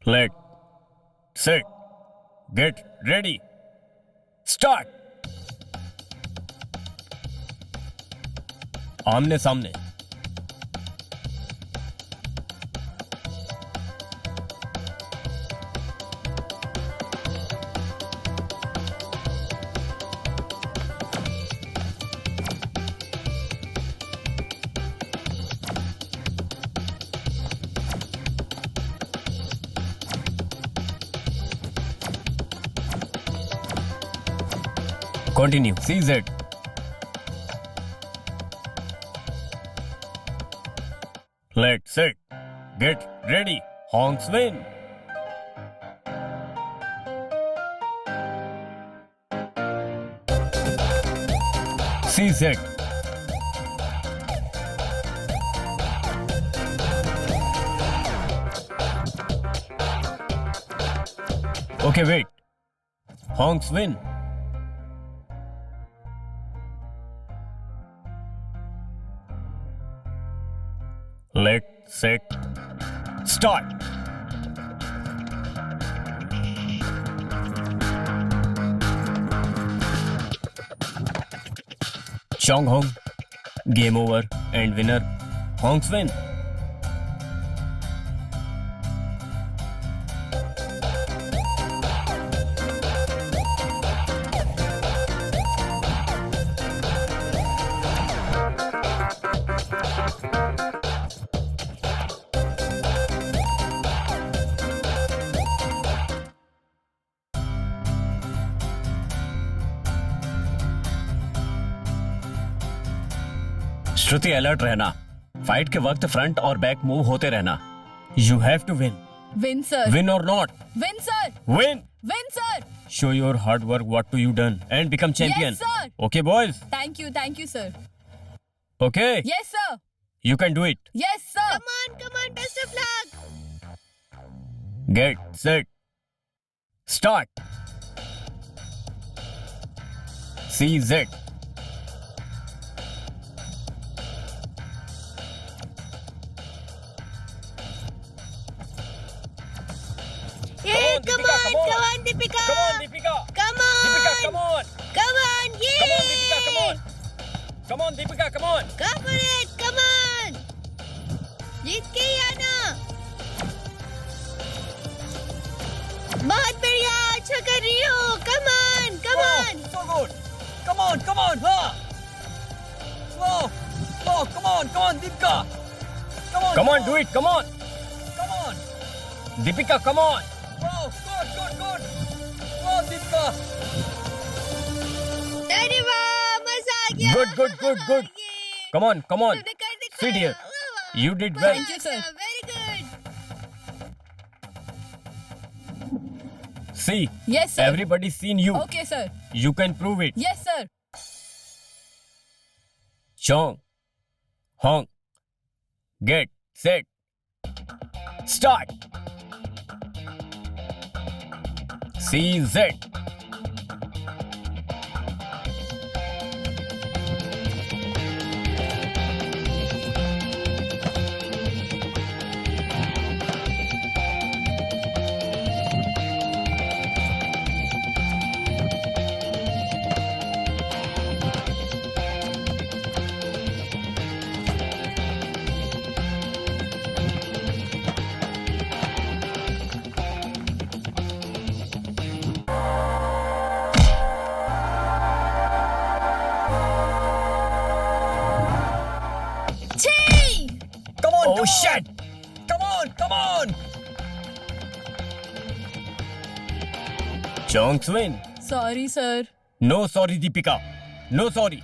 Let, set, get ready, start. आमने सामने। Continue. Seize it. Let's set. Get ready. Honks win. CZ. Okay, wait. Honks win. Let set start. Chong Hong, game over and winner. Honks win. Shruti alert रहना, fight के वक्त front और back move होते रहना। You have to win. Win sir, Win or not. Win sir, Win. Win sir. Show your hard work. What you done and become champion. Yes, sir. Okay, boys. Thank you sir. Okay. Yes sir, You can do it. Yes sir. come on, best of luck. Get set. Start. CZ. Hey, come on, Deepika. Come on, Deepika. Come on. Deepika, come on. Come on, yay. Come on, Deepika, come on. Come on, Deepika, come on. Go for it, come on. जीत के ही आना। बहुत बढ़िया, अच्छा कर रही हो। Come on, come on. So good. Come on, हाँ. Oh, come on, Deepika. Come on, do it. Come on. Come on. Deepika, come on. Wow, good. Wow, Deepika. अरे वाह, मजा आ गया। Good. ये, Come on. तुमने कर दिखाया। Sit here. वाह, वाह। You did well. Thank you, sir. Very good. See, yes sir. everybody's seen you. Okay sir. You can prove it. Yes sir. Chong, Hong, get set, start. CZ. Oh shit! Come on. Chong's win. Sorry sir. No sorry, Deepika. No sorry.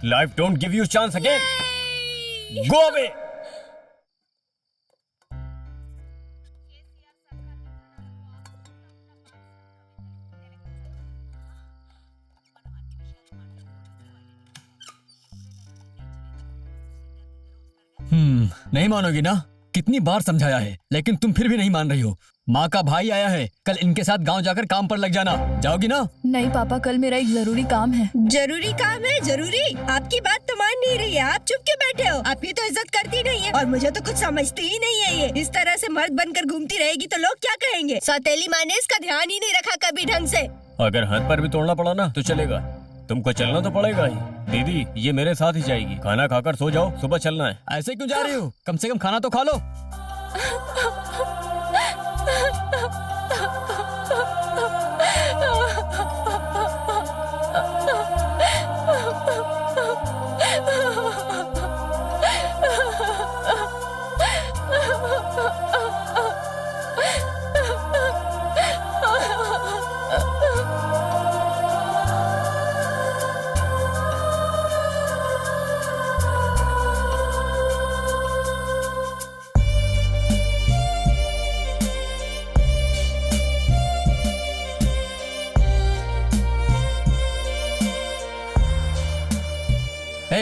Life don't give you chance again. Go away. नहीं मानोगी ना? कितनी बार समझाया है, लेकिन तुम फिर भी नहीं मान रही हो। माँ का भाई आया है, कल इनके साथ गांव जाकर काम पर लग जाना। जाओगी ना? नहीं पापा, कल मेरा एक जरूरी काम है। जरूरी काम है? जरूरी? आपकी बात तो मान नहीं रही है। आप चुप क्यों बैठे हो? आपकी तो इज्जत करती नहीं है और मुझे तो कुछ समझती ही नहीं है। ये इस तरह से मर्द बनकर घूमती रहेगी तो लोग क्या कहेंगे? सौतेली माँ ने इसका ध्यान ही नहीं रखा कभी ढंग से। अगर हाथ पर भी तोड़ना पड़ा ना तो चलेगा। तुमको चलना तो पड़ेगा ही। दीदी, ये मेरे साथ ही जाएगी। खाना खाकर सो जाओ, सुबह चलना है। ऐसे क्यों जा रही हो? कम से कम खाना तो खा लो।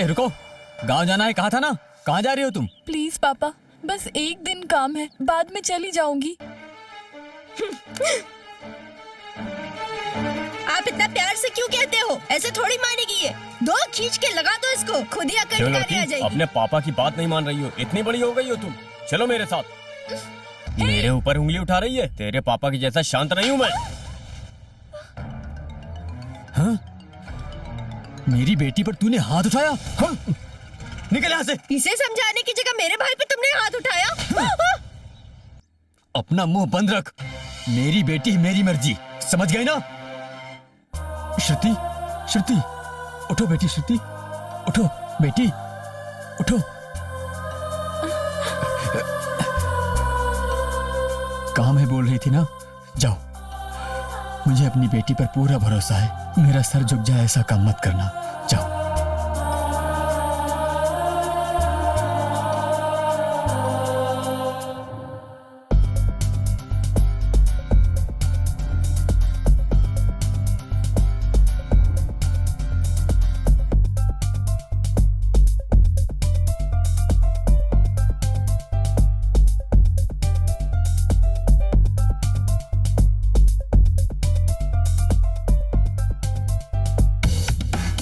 रुको, गांव जाना है कहा था ना, कहाँ जा रही हो तुम? प्लीज पापा, बस एक दिन काम है, बाद में चली जाऊंगी। आप इतना प्यार से क्यों कहते हो? ऐसे थोड़ी मानेगी ये। दो खींच के लगा दो इसको, खुद ही अकड़ क्यों ठिकाने लड़की, आ जाएगी। अपने पापा की बात नहीं मान रही हो? इतनी बड़ी हो गई हो तुम? चलो मेरे साथ। मेरे ऊपर उंगली उठा रही है? तेरे पापा की जैसा शांत नहीं हूँ मैं। हाँ? मेरी बेटी पर तूने हाथ उठाया? हाँ? निकल यहाँ से। इसे समझाने की जगह मेरे भाई पे तुमने हाथ उठाया। अपना मुंह बंद रख। मेरी बेटी मेरी मर्जी, समझ गई ना? श्रुति, श्रुति, उठो बेटी, श्रुति, उठो बेटी, उठो। काम है बोल रही थी ना, जाओ। मुझे अपनी बेटी पर पूरा भरोसा है, मेरा सर झुक जाए ऐसा काम मत करना, जाओ।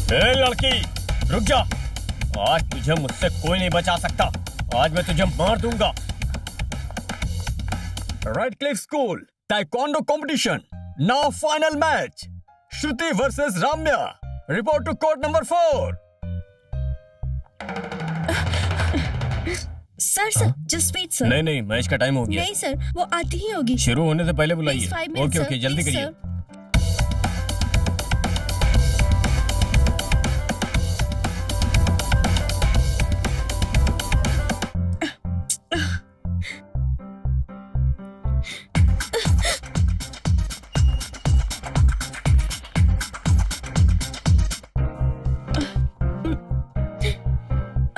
ए लड़की, रुक जा। आज तुझे मुझसे कोई नहीं बचा सकता। आज मैं तुझे मार दूंगा। Radcliffe school taekwondo competition, now final match, Shruti versus Ramya. Report to court number 4। Sir, just wait sir. नहीं नहीं, मैच का टाइम हो गया। नहीं सर, वो आती ही होगी। शुरू होने से पहले बुलाइए। Please, 5 minutes, okay sir. Okay, जल्दी Please, करिए। sir.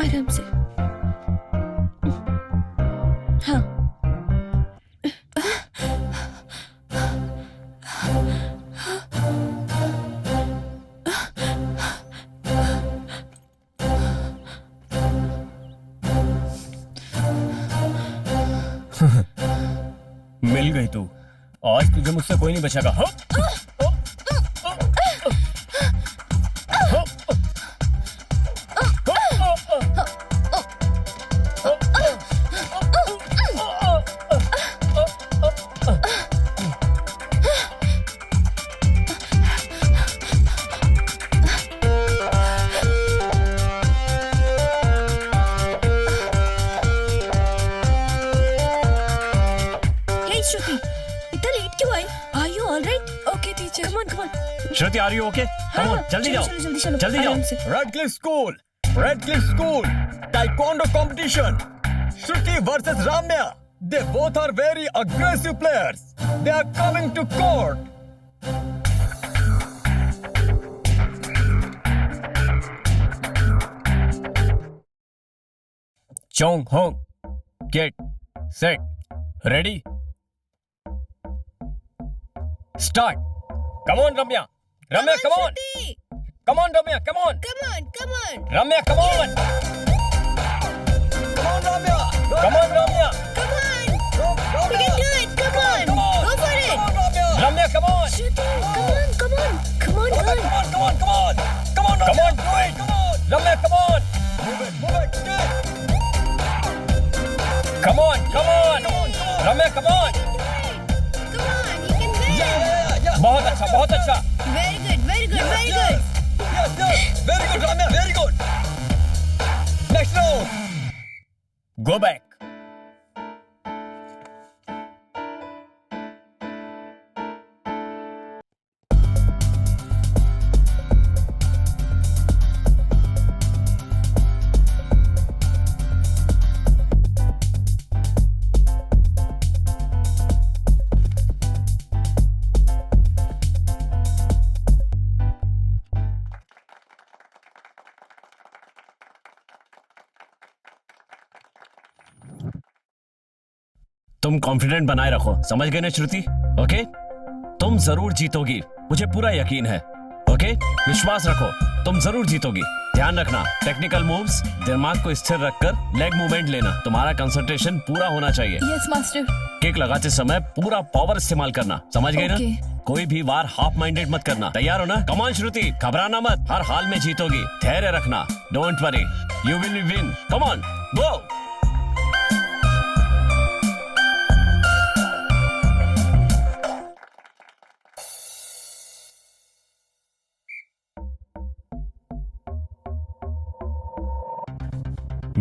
आराम से। हाँ। मिल गई तू। आज तुझे मुझसे कोई नहीं बचेगा। हाँ? Hey श्रुति, इतना लेट क्यों आई? Are you all right? Okay teacher. Come on, come on. श्रुति आ रही हो? ओके, कम ऑन, जल्दी चलो, जाओ, चलो, जल्दी चलो, जल्दी जाओ। आराम से। Red Cliff school, red Cliff school taekwondo competition, Shruti versus Ramya. They both are very aggressive players. They are coming to court. Chong Hong, get set, ready, start. Come on, Ramya. Ramya, come on. Shruti. Come on, Ramya, come on. Come on, come on. Ramya, come on. Come on, Ramya. Come on, Ramya. Come on. You can do it. Come on. Go for it. Ramya, come on. Shruti, come on, come on. Come on, girl. Come on, do it. Ramya, come on. Come on. Ramya, come on. Come on, you can win. बहुत अच्छा, बहुत अच्छा. Very good, very good, very good. Very good, Ramya, very good. Next round. Go back. तुम confident बनाए रखो, समझ गए ना श्रुति? ओके, तुम जरूर जीतोगी, मुझे पूरा यकीन है। ओके, विश्वास रखो, तुम जरूर जीतोगी। ध्यान रखना, टेक्निकल मूव्स, दिमाग को स्थिर रखकर लेग मूवमेंट लेना। तुम्हारा कंसंट्रेशन पूरा होना चाहिए। Yes master. किक लगाते समय पूरा पावर इस्तेमाल करना, समझ गए ना? कोई भी वार हाफ माइंडेड मत करना। तैयार हो ना? कम ऑन श्रुति, घबराना मत, हर हाल में जीतोगी। धैर्य रखना, don't worry, you will win. Come on, go.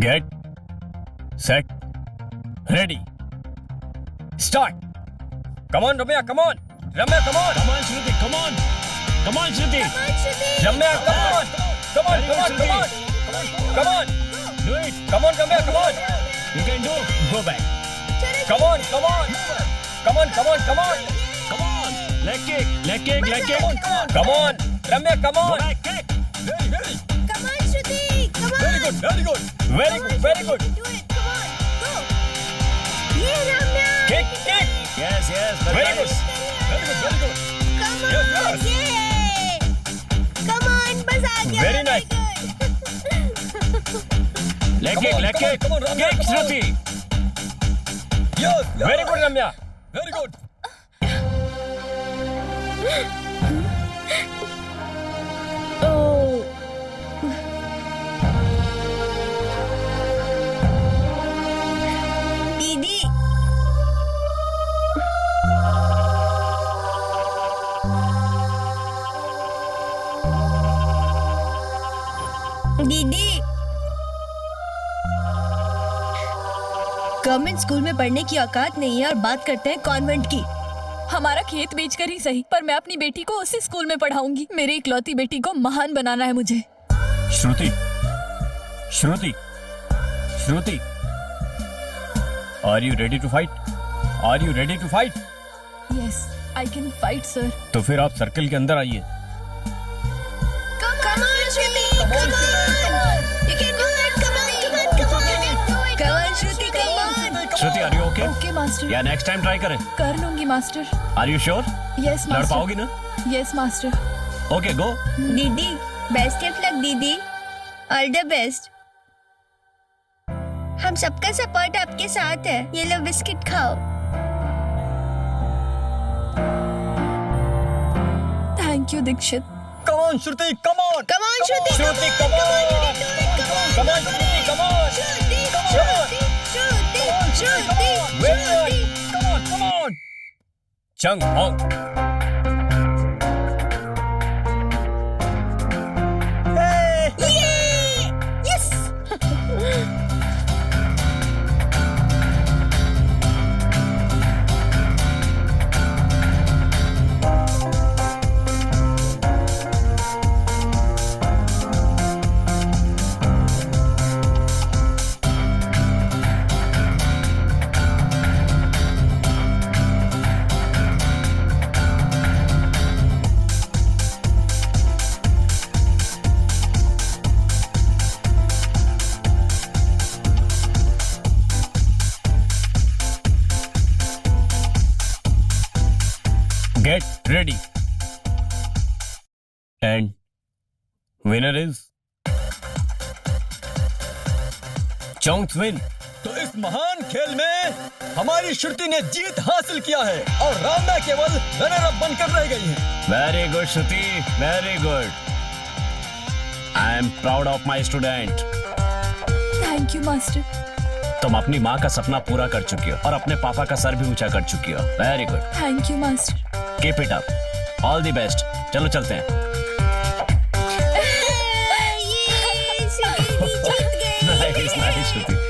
Get set, ready, start. Come on, Ramya, come on. Ramya, come on. Come on, Shruti, come on. Come on, Shruti. Ramya, come on. Come on, come on, come on. Come on. Do it. Come on, Ramya, come on. You can do. Go back. Come on, come on. Come on, come on, come on. Come on. Leg kick, leg kick, leg kick. Come on. Ramya, come Go on. back, kick. Very, very. Come on, Shruti. Come on. Very good, very good. Very good, very good. Do it. Come on. Go. Yeah, Ramya. Kick, kick. Yes, yes. Very good. nice. Very good, very good. Come on. Yes, yes. Yeah. Come on. बस आ गया. Very nice. Leg Come kick, on, leg come on, kick. come on, Ramya, Kick, come on. Shruti. Yes, very good, Ramya. Very good. Oh. दीदी. दीदी. Government school में पढ़ने की औकात नहीं है और बात करते हैं कॉन्वेंट की. हमारा खेत बेचकर ही सही, पर मैं अपनी बेटी को उसी स्कूल में पढ़ाऊंगी। मेरी इकलौती बेटी को महान बनाना है मुझे। Shruti. Shruti. Shruti. Are you ready to fight? Are you ready to fight? Yes, I can fight sir. तो फिर आप सर्कल के अंदर आइए। Come on, Shruti. Come on. You can do it. Come on, come on, come on. Come on, Shruti. Come on. Shruti, are you okay? Okay master. या next time try करें? कर लूंगी master. Are you sure? Yes लड़ master. पाओगी ना? Yes master. Okay, go. दीदी, best of luck दीदी. All the best. हम सबका सपोर्ट आपके साथ है. ये लो बिस्किट खाओ. Thank you Dixit. Come on, Shruti, come on. Come on, Shruti. Shruti, come on. Come on, Shruti, come on. Shruti, Come on. Shruti, Shruti, Very Shruti. good. Come on, come on. Chung Hong. Yay! Yes! Get ready. And winner is Chong's win. तो इस महान खेल में हमारी श्रुति ने जीत हासिल किया है और रामना केवल रनर अप बनकर रह गई है। Very good Shruti, very good. I am proud of my student. Thank you master. तुम अपनी माँ का सपना पूरा कर चुकी हो और अपने पापा का सर भी ऊंचा कर चुकी हो। Very good, thank you master. Keep it up, all the best. चलो चलते हैं। ये श्रुति जीत गई. Nice nice Shruti.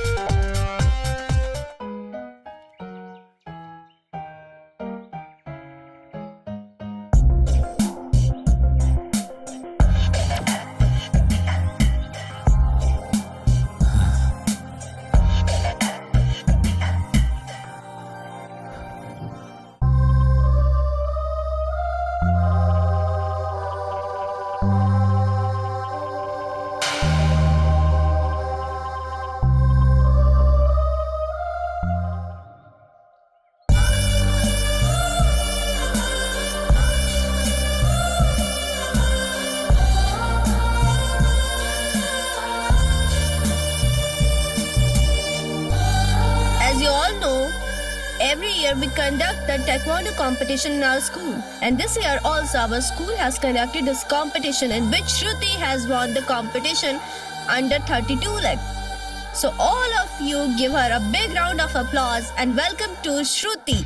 year we conduct the taekwondo competition in our school. And this year also our school has conducted this competition in which Shruti has won the competition under 32 leg. So all of you give her a big round of applause and welcome to Shruti.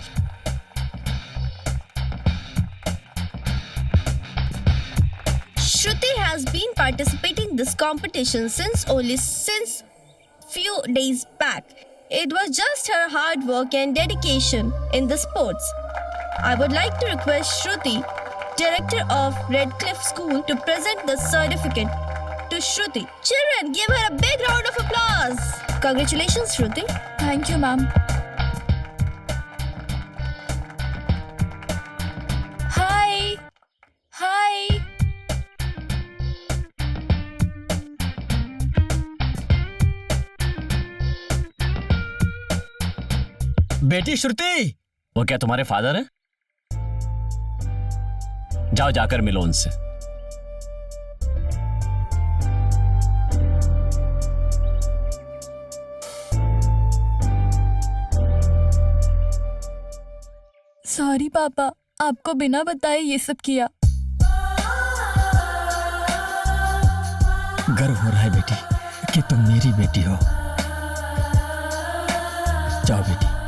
Shruti has been participating in this competition since few days back. It was just her hard work and dedication in the sports. I would like to request Shruti, director of Redcliffe School, to present the certificate to Shruti. Children, give her a big round of applause. Congratulations, Shruti. Thank you ma'am. हाय हाय। बेटी श्रुति, वो क्या तुम्हारे father हैं? जाओ जाकर मिलो उनसे। सॉरी पापा, आपको बिना बताए ये सब किया। गर्व हो रहा है बेटी कि तुम मेरी बेटी हो। जाओ बेटी।